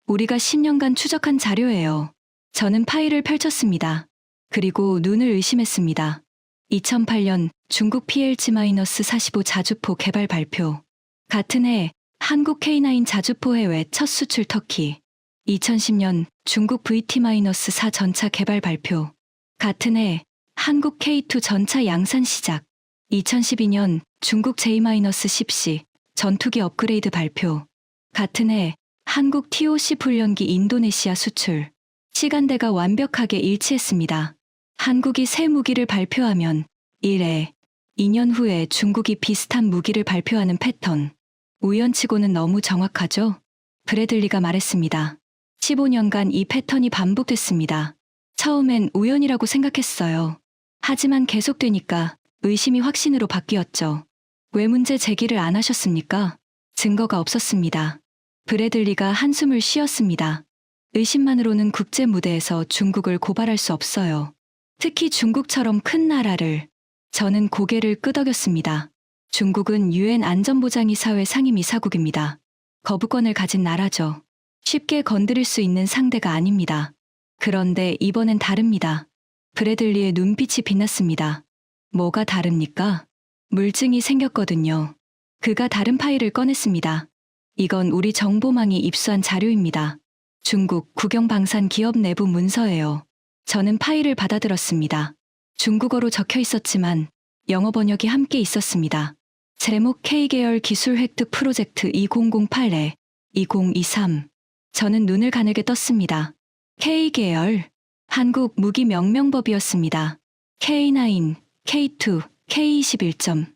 우리가 10년간 추적한 자료예요. 저는 파일을 펼쳤습니다. 그리고 눈을 의심했습니다. 2008년 중국 PLG-45 자주포 개발 발표. 같은 해 한국 K9 자주포 해외 첫 수출 터키. 2010년 중국 VT-4 전차 개발 발표. 같은 해 한국 K2 전차 양산 시작. 2012년 중국 J-10C 전투기 업그레이드 발표. 같은 해 한국 TOC 훈련기 인도네시아 수출. 시간대가 완벽하게 일치했습니다. 한국이 새 무기를 발표하면 1회, 2년 후에 중국이 비슷한 무기를 발표하는 패턴. 우연치고는 너무 정확하죠? 브래들리가 말했습니다. 15년간 이 패턴이 반복됐습니다. 처음엔 우연이라고 생각했어요. 하지만 계속되니까 의심이 확신으로 바뀌었죠. 왜 문제 제기를 안 하셨습니까? 증거가 없었습니다. 브래들리가 한숨을 쉬었습니다. 의심만으로는 국제 무대에서 중국을 고발할 수 없어요. 특히 중국처럼 큰 나라를. 저는 고개를 끄덕였습니다. 중국은 유엔 안전보장이사회 상임이사국입니다. 거부권을 가진 나라죠. 쉽게 건드릴 수 있는 상대가 아닙니다. 그런데 이번엔 다릅니다. 브래들리의 눈빛이 빛났습니다. 뭐가 다릅니까? 물증이 생겼거든요. 그가 다른 파일을 꺼냈습니다. 이건 우리 정보망이 입수한 자료입니다. 중국 국영방산 기업 내부 문서예요. 저는 파일을 받아들었습니다. 중국어로 적혀 있었지만 영어 번역이 함께 있었습니다. 제목 K계열 기술 획득 프로젝트 2008에 2023. 저는 눈을 가늘게 떴습니다. K계열. 한국 무기 명명법이었습니다. K9, K2, K21점.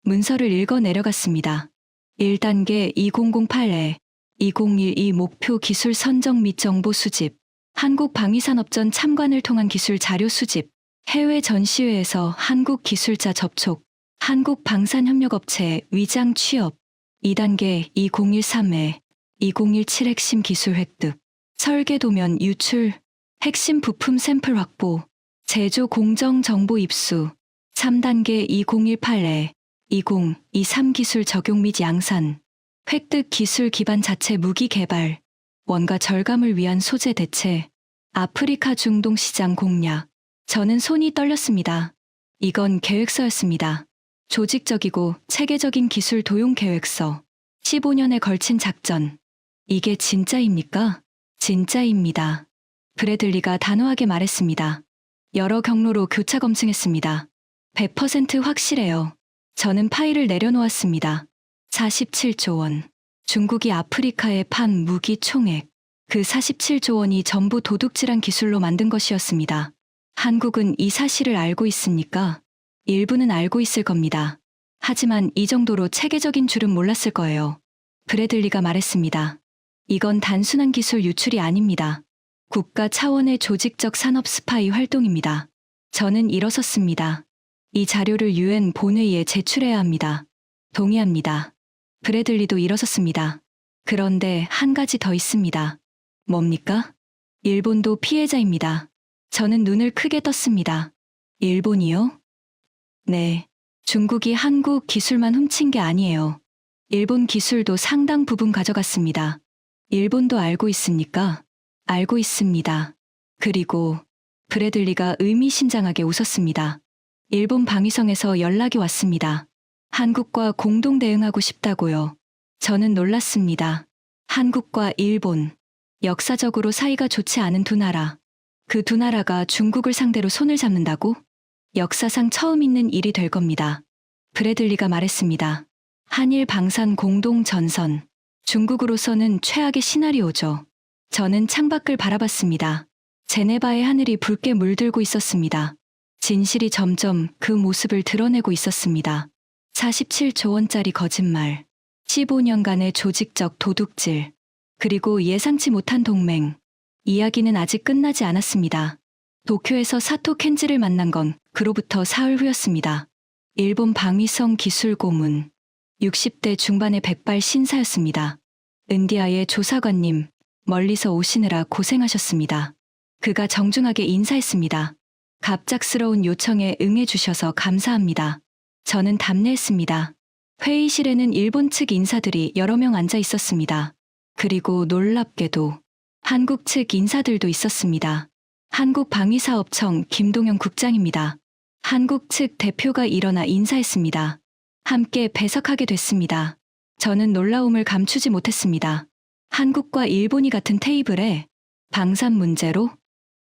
문서를 읽어 내려갔습니다. 1단계 2008에 2012 목표 기술 선정 및 정보 수집. 한국 방위산업전 참관을 통한 기술 자료 수집. 해외 전시회에서 한국 기술자 접촉. 한국 방산협력업체 위장 취업. 2단계 2013에 2017 핵심 기술 획득. 설계 도면 유출. 핵심 부품 샘플 확보. 제조 공정 정보 입수. 3단계 2018에 2023 기술 적용 및 양산. 획득 기술 기반 자체 무기 개발. 원가 절감을 위한 소재 대체. 아프리카 중동 시장 공략. 저는 손이 떨렸습니다. 이건 계획서였습니다. 조직적이고 체계적인 기술 도용 계획서. 15년에 걸친 작전. 이게 진짜입니까? 진짜입니다. 브래들리가 단호하게 말했습니다. 여러 경로로 교차 검증했습니다. 100% 확실해요. 저는 파일을 내려놓았습니다. 47조 원. 중국이 아프리카에 판 무기 총액. 그 47조 원이 전부 도둑질한 기술로 만든 것이었습니다. 한국은 이 사실을 알고 있습니까? 일부는 알고 있을 겁니다. 하지만 이 정도로 체계적인 줄은 몰랐을 거예요. 브래들리가 말했습니다. 이건 단순한 기술 유출이 아닙니다. 국가 차원의 조직적 산업 스파이 활동입니다. 저는 일어섰습니다. 이 자료를 유엔 본회의에 제출해야 합니다. 동의합니다. 브래들리도 일어섰습니다. 그런데 한 가지 더 있습니다. 뭡니까? 일본도 피해자입니다. 저는 눈을 크게 떴습니다. 일본이요? 네. 중국이 한국 기술만 훔친 게 아니에요. 일본 기술도 상당 부분 가져갔습니다. 일본도 알고 있습니까? 알고 있습니다. 그리고 브래들리가 의미심장하게 웃었습니다. 일본 방위성에서 연락이 왔습니다. 한국과 공동 대응하고 싶다고요. 저는 놀랐습니다. 한국과 일본. 역사적으로 사이가 좋지 않은 두 나라. 그 두 나라가 중국을 상대로 손을 잡는다고? 역사상 처음 있는 일이 될 겁니다. 브래들리가 말했습니다. 한일 방산 공동 전선. 중국으로서는 최악의 시나리오죠. 저는 창밖을 바라봤습니다. 제네바의 하늘이 붉게 물들고 있었습니다. 진실이 점점 그 모습을 드러내고 있었습니다. 47조 원짜리 거짓말. 15년간의 조직적 도둑질. 그리고 예상치 못한 동맹. 이야기는 아직 끝나지 않았습니다. 도쿄에서 사토 켄지를 만난 건 그로부터 사흘 후였습니다. 일본 방위성 기술 고문. 60대 중반의 백발 신사였습니다. 은디아의 조사관님, 멀리서 오시느라 고생하셨습니다. 그가 정중하게 인사했습니다. 갑작스러운 요청에 응해주셔서 감사합니다. 저는 답례했습니다. 회의실에는 일본 측 인사들이 여러 명 앉아 있었습니다. 그리고 놀랍게도 한국 측 인사들도 있었습니다. 한국방위사업청 김동현 국장입니다. 한국 측 대표가 일어나 인사했습니다. 함께 배석하게 됐습니다. 저는 놀라움을 감추지 못했습니다. 한국과 일본이 같은 테이블에 방산 문제로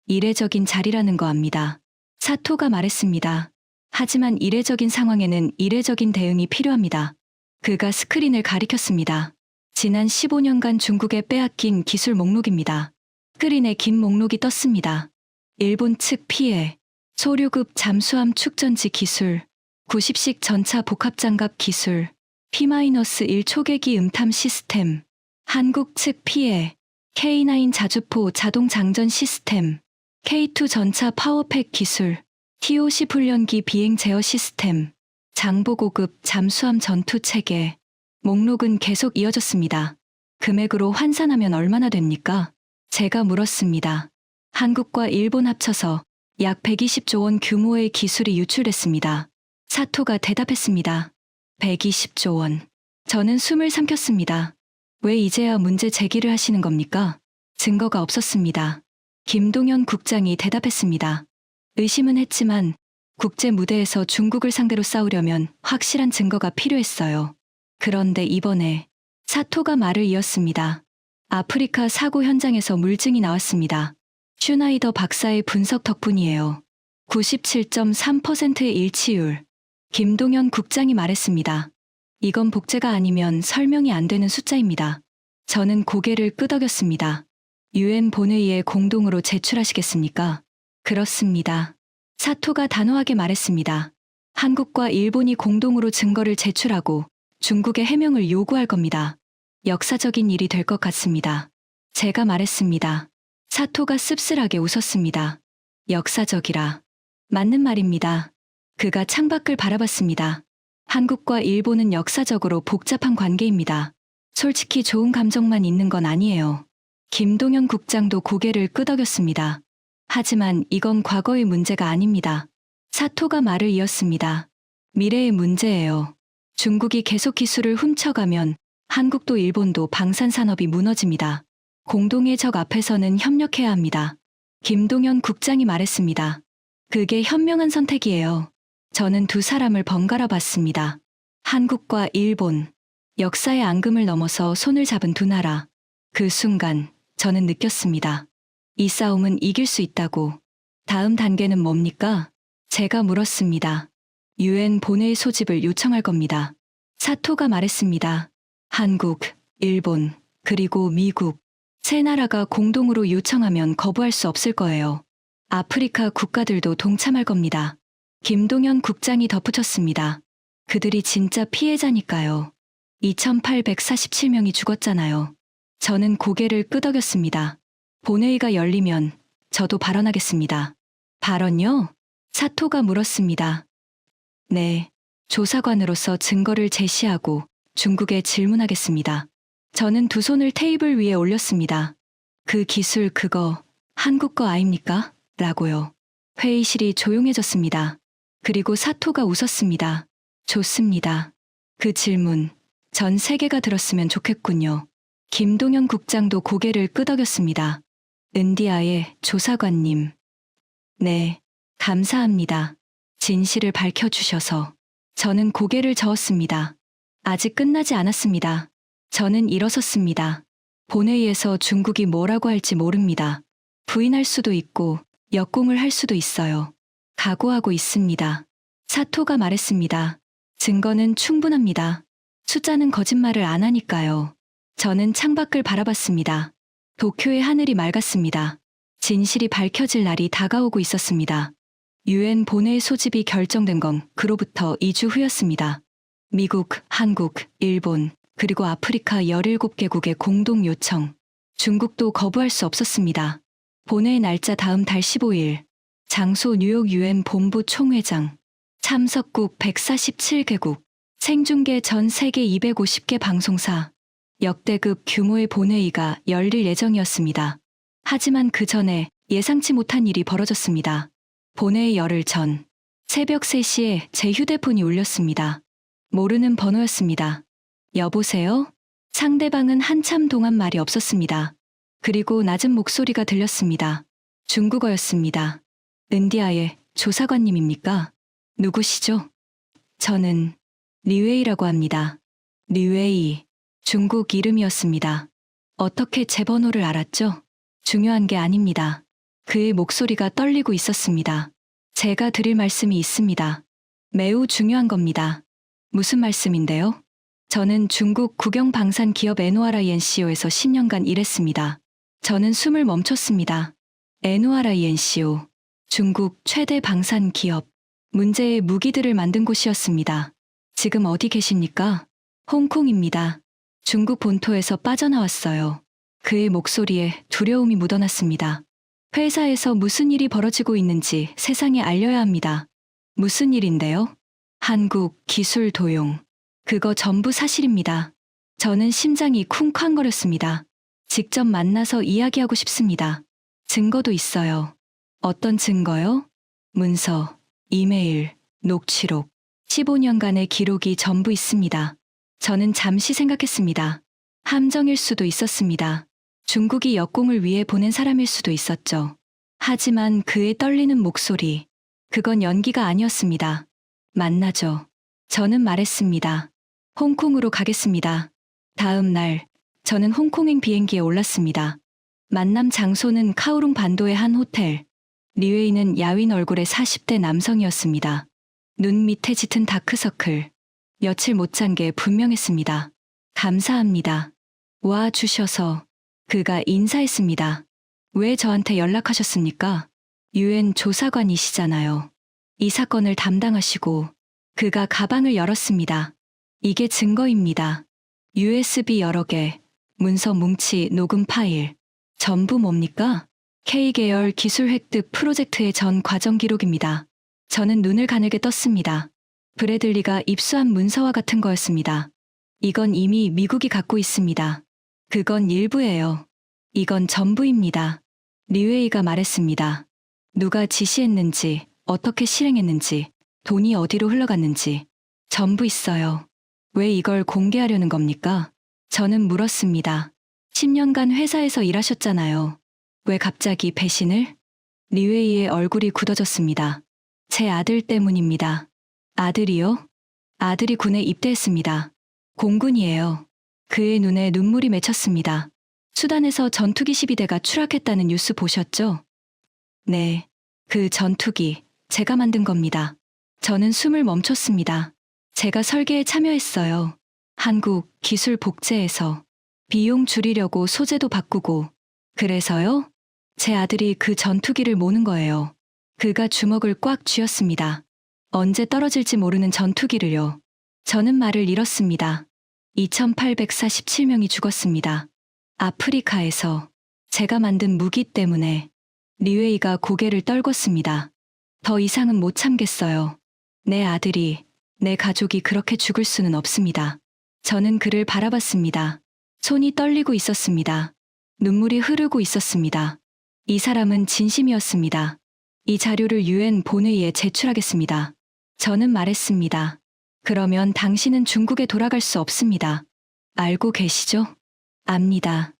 이례적인 자리라는 거 압니다. 사토가 말했습니다. 하지만 이례적인 상황에는 이례적인 대응이 필요합니다. 그가 스크린을 가리켰습니다. 지난 15년간 중국에 빼앗긴 기술 목록입니다. 스크린에 긴 목록이 떴습니다. 일본 측 피해, 소류급 잠수함 축전지 기술, 90식 전차 복합장갑 기술, P-1 초계기 음탐 시스템, 한국 측 피해, K9 자주포 자동 장전 시스템, K2 전차 파워팩 기술, TOC 훈련기 비행 제어 시스템, 장보고급 잠수함 전투 체계. 목록은 계속 이어졌습니다. 금액으로 환산하면 얼마나 됩니까? 제가 물었습니다. 한국과 일본 합쳐서 약 120조 원 규모의 기술이 유출됐습니다. 사토가 대답했습니다. 120조 원. 저는 숨을 삼켰습니다. 왜 이제야 문제 제기를 하시는 겁니까? 증거가 없었습니다. 김동현 국장이 대답했습니다. 의심은 했지만 국제 무대에서 중국을 상대로 싸우려면 확실한 증거가 필요했어요. 그런데 이번에 사토가 말을 이었습니다. 아프리카 사고 현장에서 물증이 나왔습니다. 슈나이더 박사의 분석 덕분이에요. 97.3%의 일치율. 김동현 국장이 말했습니다. 이건 복제가 아니면 설명이 안 되는 숫자입니다. 저는 고개를 끄덕였습니다. 유엔 본회의에 공동으로 제출하시겠습니까? 그렇습니다. 사토가 단호하게 말했습니다. 한국과 일본이 공동으로 증거를 제출하고 중국의 해명을 요구할 겁니다. 역사적인 일이 될 것 같습니다. 제가 말했습니다. 사토가 씁쓸하게 웃었습니다. 역사적이라. 맞는 말입니다. 그가 창밖을 바라봤습니다. 한국과 일본은 역사적으로 복잡한 관계입니다. 솔직히 좋은 감정만 있는 건 아니에요. 김동현 국장도 고개를 끄덕였습니다. 하지만 이건 과거의 문제가 아닙니다. 사토가 말을 이었습니다. 미래의 문제예요. 중국이 계속 기술을 훔쳐가면 한국도 일본도 방산산업이 무너집니다. 공동의 적 앞에서는 협력해야 합니다. 김동현 국장이 말했습니다. 그게 현명한 선택이에요. 저는 두 사람을 번갈아 봤습니다. 한국과 일본. 역사의 앙금을 넘어서 손을 잡은 두 나라. 그 순간 저는 느꼈습니다. 이 싸움은 이길 수 있다고. 다음 단계는 뭡니까? 제가 물었습니다. 유엔 본회의 소집을 요청할 겁니다. 사토가 말했습니다. 한국, 일본, 그리고 미국. 세 나라가 공동으로 요청하면 거부할 수 없을 거예요. 아프리카 국가들도 동참할 겁니다. 김동현 국장이 덧붙였습니다. 그들이 진짜 피해자니까요. 2,847명이 죽었잖아요. 저는 고개를 끄덕였습니다. 본회의가 열리면 저도 발언하겠습니다. 발언요? 사토가 물었습니다. 네, 조사관으로서 증거를 제시하고 중국에 질문하겠습니다. 저는 두 손을 테이블 위에 올렸습니다. 그 기술 그거 한국 거 아닙니까? 라고요. 회의실이 조용해졌습니다. 그리고 사토가 웃었습니다. 좋습니다. 그 질문 전 세계가 들었으면 좋겠군요. 김동현 국장도 고개를 끄덕였습니다. 은디아의 조사관님. 네, 감사합니다. 진실을 밝혀주셔서. 저는 고개를 저었습니다. 아직 끝나지 않았습니다. 저는 일어섰습니다. 본회의에서 중국이 뭐라고 할지 모릅니다. 부인할 수도 있고 역공을 할 수도 있어요. 각오하고 있습니다. 사토가 말했습니다. 증거는 충분합니다. 숫자는 거짓말을 안 하니까요. 저는 창밖을 바라봤습니다. 도쿄의 하늘이 맑았습니다. 진실이 밝혀질 날이 다가오고 있었습니다. 유엔 본회의 소집이 결정된 건 그로부터 2주 후였습니다. 미국, 한국, 일본, 그리고 아프리카 17개국의 공동 요청. 중국도 거부할 수 없었습니다. 본회의 날짜 다음 달 15일. 장소 뉴욕 유엔 본부 총회장. 참석국 147개국. 생중계 전 세계 250개 방송사. 역대급 규모의 본회의가 열릴 예정이었습니다. 하지만 그 전에 예상치 못한 일이 벌어졌습니다. 본회의 열흘 전, 새벽 3시에 제 휴대폰이 울렸습니다. 모르는 번호였습니다. 여보세요? 상대방은 한참 동안 말이 없었습니다. 그리고 낮은 목소리가 들렸습니다. 중국어였습니다. 은디아의 조사관님입니까? 누구시죠? 저는 리웨이라고 합니다. 리웨이, 중국 이름이었습니다. 어떻게 제 번호를 알았죠? 중요한 게 아닙니다. 그의 목소리가 떨리고 있었습니다. 제가 드릴 말씀이 있습니다. 매우 중요한 겁니다. 무슨 말씀인데요? 저는 중국 국영방산 기업 NORINCO에서 10년간 일했습니다. 저는 숨을 멈췄습니다. NORINCO, 중국 최대 방산 기업, 문제의 무기들을 만든 곳이었습니다. 지금 어디 계십니까? 홍콩입니다. 중국 본토에서 빠져나왔어요. 그의 목소리에 두려움이 묻어났습니다. 회사에서 무슨 일이 벌어지고 있는지 세상에 알려야 합니다. 무슨 일인데요? 한국 기술 도용. 그거 전부 사실입니다. 저는 심장이 쿵쾅거렸습니다. 직접 만나서 이야기하고 싶습니다. 증거도 있어요. 어떤 증거요? 문서, 이메일, 녹취록. 15년간의 기록이 전부 있습니다. 저는 잠시 생각했습니다. 함정일 수도 있었습니다. 중국이 역공을 위해 보낸 사람일 수도 있었죠. 하지만 그의 떨리는 목소리, 그건 연기가 아니었습니다. 만나죠. 저는 말했습니다. 홍콩으로 가겠습니다. 다음 날, 저는 홍콩행 비행기에 올랐습니다. 만남 장소는 카오룽 반도의 한 호텔. 리웨이는 야윈 얼굴의 40대 남성이었습니다. 눈 밑에 짙은 다크서클. 며칠 못 잔 게 분명했습니다. 감사합니다. 와 주셔서. 그가 인사했습니다. 왜 저한테 연락하셨습니까? UN 조사관이시잖아요. 이 사건을 담당하시고. 그가 가방을 열었습니다. 이게 증거입니다. USB 여러 개, 문서 뭉치, 녹음 파일. 전부 뭡니까? K계열 기술 획득 프로젝트의 전 과정 기록입니다. 저는 눈을 가늘게 떴습니다. 브래들리가 입수한 문서와 같은 거였습니다. 이건 이미 미국이 갖고 있습니다. 그건 일부예요. 이건 전부입니다. 리웨이가 말했습니다. 누가 지시했는지, 어떻게 실행했는지, 돈이 어디로 흘러갔는지 전부 있어요. 왜 이걸 공개하려는 겁니까? 저는 물었습니다. 10년간 회사에서 일하셨잖아요. 왜 갑자기 배신을? 리웨이의 얼굴이 굳어졌습니다. 제 아들 때문입니다. 아들이요? 아들이 군에 입대했습니다. 공군이에요. 그의 눈에 눈물이 맺혔습니다. 수단에서 전투기 12대가 추락했다는 뉴스 보셨죠? 네. 그 전투기, 제가 만든 겁니다. 저는 숨을 멈췄습니다. 제가 설계에 참여했어요. 한국 기술 복제에서. 비용 줄이려고 소재도 바꾸고. 그래서요? 제 아들이 그 전투기를 모는 거예요. 그가 주먹을 꽉 쥐었습니다. 언제 떨어질지 모르는 전투기를요. 저는 말을 잃었습니다. 2847명이 죽었습니다. 아프리카에서 제가 만든 무기 때문에. 리웨이가 고개를 떨궜습니다. 더 이상은 못 참겠어요. 내 아들이, 내 가족이 그렇게 죽을 수는 없습니다. 저는 그를 바라봤습니다. 손이 떨리고 있었습니다. 눈물이 흐르고 있었습니다. 이 사람은 진심이었습니다. 이 자료를 UN 본회의에 제출하겠습니다. 저는 말했습니다. 그러면 당신은 중국에 돌아갈 수 없습니다. 알고 계시죠? 압니다.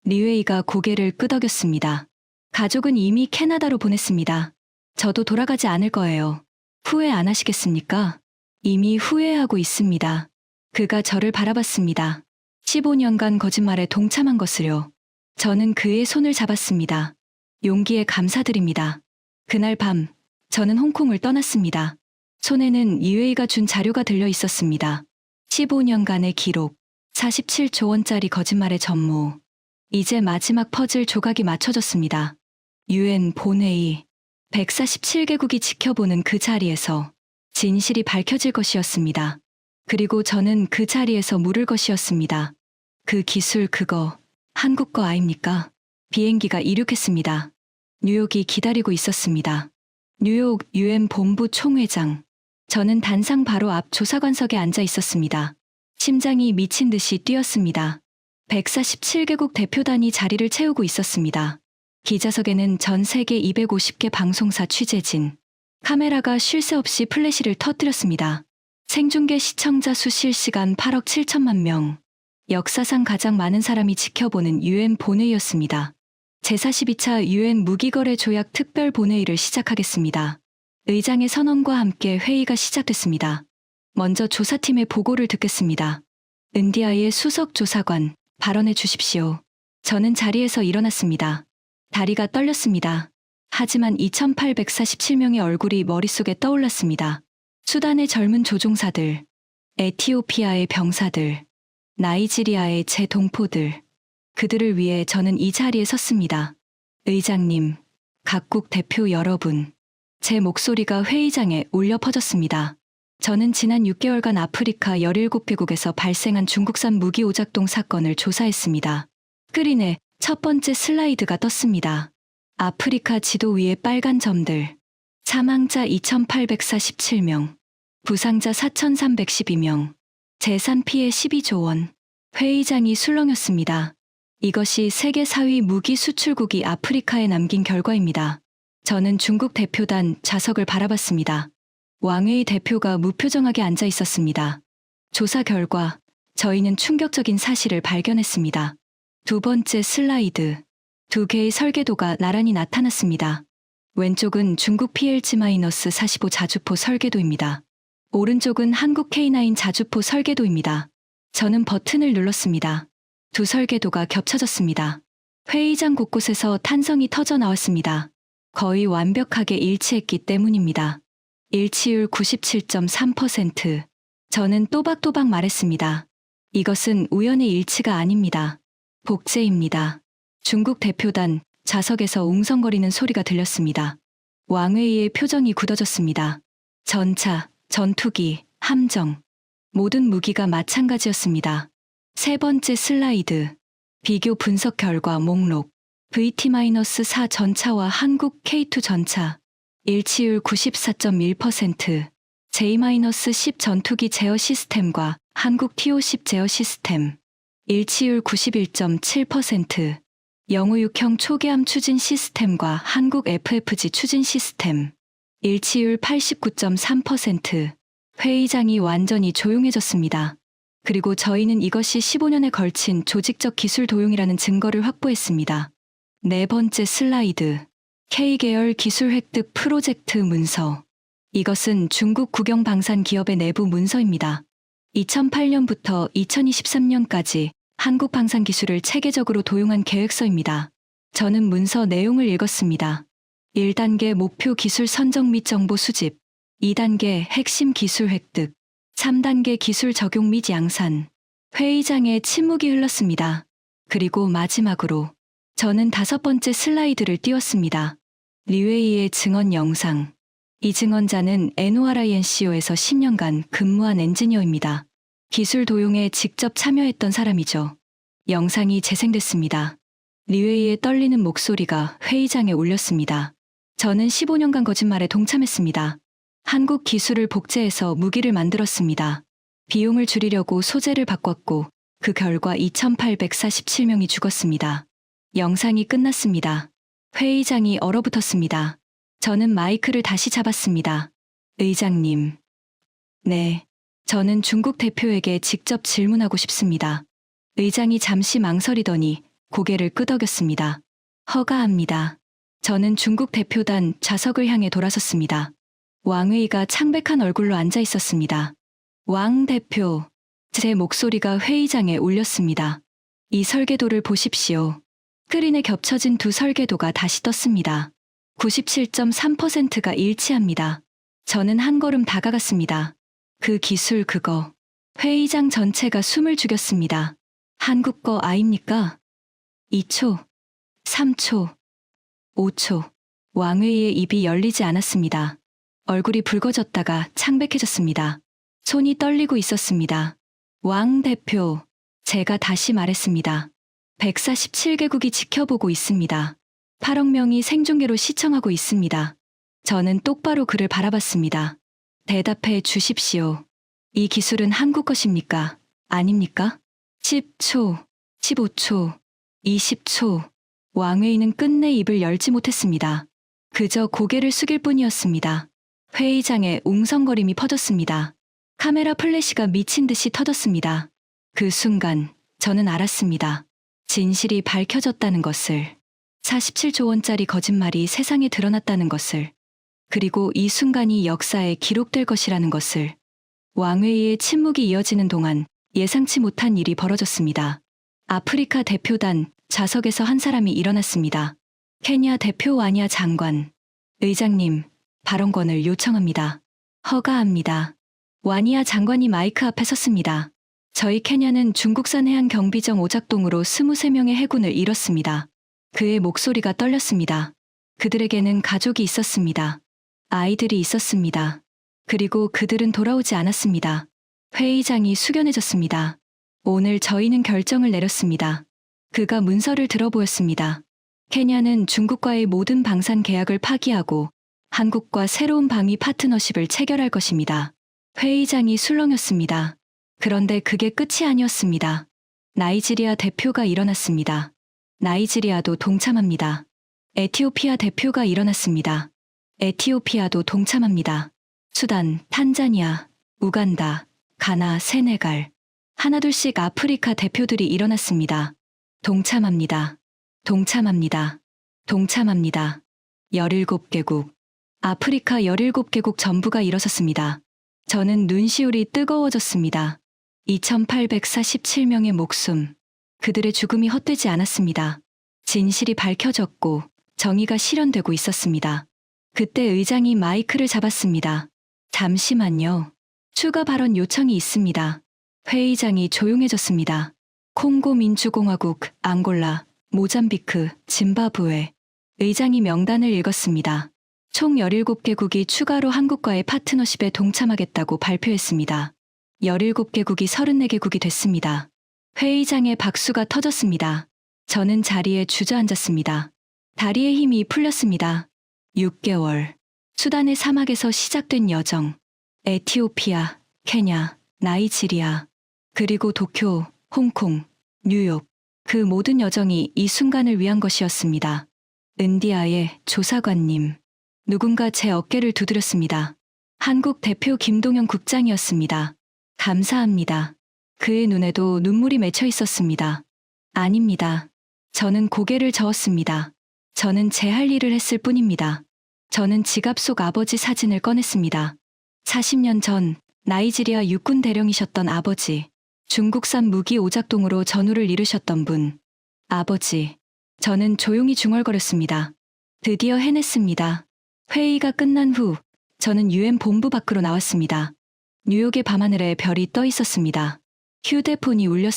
리웨이가 고개를 끄덕였습니다. 가족은 이미 캐나다로 보냈습니다. 저도 돌아가지 않을 거예요. 후회 안 하시겠습니까? 이미 후회하고 있습니다. 그가 저를 바라봤습니다. 15년간 거짓말에 동참한 것을요. 저는 그의 손을 잡았습니다. 용기에 감사드립니다. 그날 밤, 저는 홍콩을 떠났습니다. 손에는 리웨이가 준 자료가 들려 있었습니다. 15년간의 기록, 47조 원짜리 거짓말의 전모. 이제 마지막 퍼즐 조각이 맞춰졌습니다. UN 본회의, 147개국이 지켜보는 그 자리에서 진실이 밝혀질 것이었습니다. 그리고 저는 그 자리에서 물을 것이었습니다. 그 기술 그거 한국 거 아닙니까? 비행기가 이륙했습니다. 뉴욕이 기다리고 있었습니다. 뉴욕 UN 본부 총회장. 저는 단상 바로 앞 조사관석에 앉아 있었습니다. 심장이 미친 듯이 뛰었습니다. 147개국 대표단이 자리를 채우고 있었습니다. 기자석에는 전 세계 250개 방송사 취재진, 카메라가 쉴 새 없이 플래시를 터뜨렸습니다. 생중계 시청자 수 실시간 8억 7천만 명. 역사상 가장 많은 사람이 지켜보는 UN 본회의였습니다. 제42차 UN 무기거래 조약 특별 본회의를 시작하겠습니다. 의장의 선언과 함께 회의가 시작됐습니다. 먼저 조사팀의 보고를 듣겠습니다. 은디아의 수석 조사관, 발언해 주십시오. 저는 자리에서 일어났습니다. 다리가 떨렸습니다. 하지만 2,847명의 얼굴이 머릿속에 떠올랐습니다. 수단의 젊은 조종사들, 에티오피아의 병사들, 나이지리아의 제 동포들, 그들을 위해 저는 이 자리에 섰습니다. 의장님, 각국 대표 여러분, 제 목소리가 회의장에 울려 퍼졌습니다. 저는 지난 6개월간 아프리카 17개국에서 발생한 중국산 무기 오작동 사건을 조사했습니다. 스크린에 첫 번째 슬라이드가 떴습니다. 아프리카 지도 위에 빨간 점들. 사망자 2,847명, 부상자 4,312명, 재산 피해 12조 원. 회의장이 술렁였습니다. 이것이 세계 4위 무기 수출국이 아프리카에 남긴 결과입니다. 저는 중국 대표단 좌석을 바라봤습니다. 왕웨이 대표가 무표정하게 앉아 있었습니다. 조사 결과 저희는 충격적인 사실을 발견했습니다. 두 번째 슬라이드. 두 개의 설계도가 나란히 나타났습니다. 왼쪽은 중국 PLG-45 자주포 설계도입니다. 오른쪽은 한국 K9 자주포 설계도입니다. 저는 버튼을 눌렀습니다. 두 설계도가 겹쳐졌습니다. 회의장 곳곳에서 탄성이 터져 나왔습니다. 거의 완벽하게 일치했기 때문입니다. 일치율 97.3%. 저는 또박또박 말했습니다. 이것은 우연의 일치가 아닙니다. 복제입니다. 중국 대표단 좌석에서 웅성거리는 소리가 들렸습니다. 왕웨이의 표정이 굳어졌습니다. 전차, 전투기, 함정, 모든 무기가 마찬가지였습니다. 세 번째 슬라이드. 비교 분석 결과 목록. VT-4 전차와 한국 K2 전차. 일치율 94.1%. J-10 전투기 제어 시스템과 한국 TO10 제어 시스템. 일치율 91.7%. 영우육형 초계함 추진 시스템과 한국 FFG 추진 시스템. 일치율 89.3%. 회의장이 완전히 조용해졌습니다. 그리고 저희는 이것이 15년에 걸친 조직적 기술 도용이라는 증거를 확보했습니다. 네 번째 슬라이드. K계열 기술 획득 프로젝트 문서. 이것은 중국 국영방산 기업의 내부 문서입니다. 2008년부터 2023년까지 한국 방산 기술을 체계적으로 도용한 계획서입니다. 저는 문서 내용을 읽었습니다. 1단계 목표 기술 선정 및 정보 수집, 2단계 핵심 기술 획득, 3단계 기술 적용 및 양산. 회의장에 침묵이 흘렀습니다. 그리고 마지막으로 저는 5번째 슬라이드를 띄웠습니다. 리웨이의 증언 영상. 이 증언자는 NORINCO에서 10년간 근무한 엔지니어입니다. 기술 도용에 직접 참여했던 사람이죠. 영상이 재생됐습니다. 리웨이의 떨리는 목소리가 회의장에 울렸습니다. 저는 15년간 거짓말에 동참했습니다. 한국 기술을 복제해서 무기를 만들었습니다. 비용을 줄이려고 소재를 바꿨고 그 결과 2,847명이 죽었습니다. 영상이 끝났습니다. 회의장이 얼어붙었습니다. 저는 마이크를 다시 잡았습니다. 의장님. 네, 저는 중국 대표에게 직접 질문하고 싶습니다. 의장이 잠시 망설이더니 고개를 끄덕였습니다. 허가합니다. 저는 중국 대표단 좌석을 향해 돌아섰습니다. 왕웨이가 창백한 얼굴로 앉아 있었습니다. 왕 대표. 제 목소리가 회의장에 울렸습니다. 이 설계도를 보십시오. 스크린에 겹쳐진 두 설계도가 다시 떴습니다. 97.3%가 일치합니다. 저는 한 걸음 다가갔습니다. 그 기술 그거. 회의장 전체가 숨을 죽였습니다. 한국 거 아닙니까? 2초, 3초, 5초. 왕웨이의 입이 열리지 않았습니다. 얼굴이 붉어졌다가 창백해졌습니다. 손이 떨리고 있었습니다. 왕 대표, 제가 다시 말했습니다. 147개국이 지켜보고 있습니다. 8억 명이 생중계로 시청하고 있습니다. 저는 똑바로 그를 바라봤습니다. 대답해 주십시오. 이 기술은 한국 것입니까? 아닙니까? 10초, 15초, 20초. 왕웨이는 끝내 입을 열지 못했습니다. 그저 고개를 숙일 뿐이었습니다. 회의장에 웅성거림이 퍼졌습니다. 카메라 플래시가 미친 듯이 터졌습니다. 그 순간 저는 알았습니다. 진실이 밝혀졌다는 것을. 47조 원짜리 거짓말이 세상에 드러났다는 것을. 그리고 이 순간이 역사에 기록될 것이라는 것을. 왕회의의 침묵이 이어지는 동안 예상치 못한 일이 벌어졌습니다. 아프리카 대표단 좌석에서 한 사람이 일어났습니다. 케냐 대표 와니아 장관. 의장님, 발언권을 요청합니다. 허가합니다. 와니아 장관이 마이크 앞에 섰습니다. 저희 케냐는 중국산 해안 경비정 오작동으로 23명의 해군을 잃었습니다. 그의 목소리가 떨렸습니다. 그들에게는 가족이 있었습니다. 아이들이 있었습니다. 그리고 그들은 돌아오지 않았습니다. 회의장이 숙연해졌습니다. 오늘 저희는 결정을 내렸습니다. 그가 문서를 들어보였습니다. 케냐는 중국과의 모든 방산 계약을 파기하고 한국과 새로운 방위 파트너십을 체결할 것입니다. 회의장이 술렁였습니다. 그런데 그게 끝이 아니었습니다. 나이지리아 대표가 일어났습니다. 나이지리아도 동참합니다. 에티오피아 대표가 일어났습니다. 에티오피아도 동참합니다. 수단, 탄자니아, 우간다, 가나, 세네갈. 하나둘씩 아프리카 대표들이 일어났습니다. 동참합니다. 동참합니다. 동참합니다. 17개국. 아프리카 17개국 전부가 일어섰습니다. 저는 눈시울이 뜨거워졌습니다. 2847명의 목숨. 그들의 죽음이 헛되지 않았습니다. 진실이 밝혀졌고 정의가 실현되고 있었습니다. 그때 의장이 마이크를 잡았습니다. 잠시만요. 추가 발언 요청이 있습니다. 회의장이 조용해졌습니다. 콩고 민주공화국, 앙골라, 모잠비크, 짐바브웨. 의장이 명단을 읽었습니다. 총 17개국이 추가로 한국과의 파트너십에 동참하겠다고 발표했습니다. 17개국이 34개국이 됐습니다. 회의장에 박수가 터졌습니다. 저는 자리에 주저앉았습니다. 다리의 힘이 풀렸습니다. 6개월. 수단의 사막에서 시작된 여정. 에티오피아, 케냐, 나이지리아, 그리고 도쿄, 홍콩, 뉴욕. 그 모든 여정이 이 순간을 위한 것이었습니다. 은디아의 조사관님. 누군가 제 어깨를 두드렸습니다. 한국 대표 김동연 국장이었습니다. 감사합니다. 그의 눈에도 눈물이 맺혀 있었습니다. 아닙니다. 저는 고개를 저었습니다. 저는 제 할 일을 했을 뿐입니다. 저는 지갑 속 아버지 사진을 꺼냈습니다. 40년 전 나이지리아 육군 대령이셨던 아버지, 중국산 무기 오작동으로 전우를 이루셨던 분. 아버지. 저는 조용히 중얼거렸습니다. 드디어 해냈습니다. 회의가 끝난 후 저는 UN 본부 밖으로 나왔습니다. 뉴욕의 밤하늘에 별이 떠 있었습니다. 휴대폰이 울렸습니다.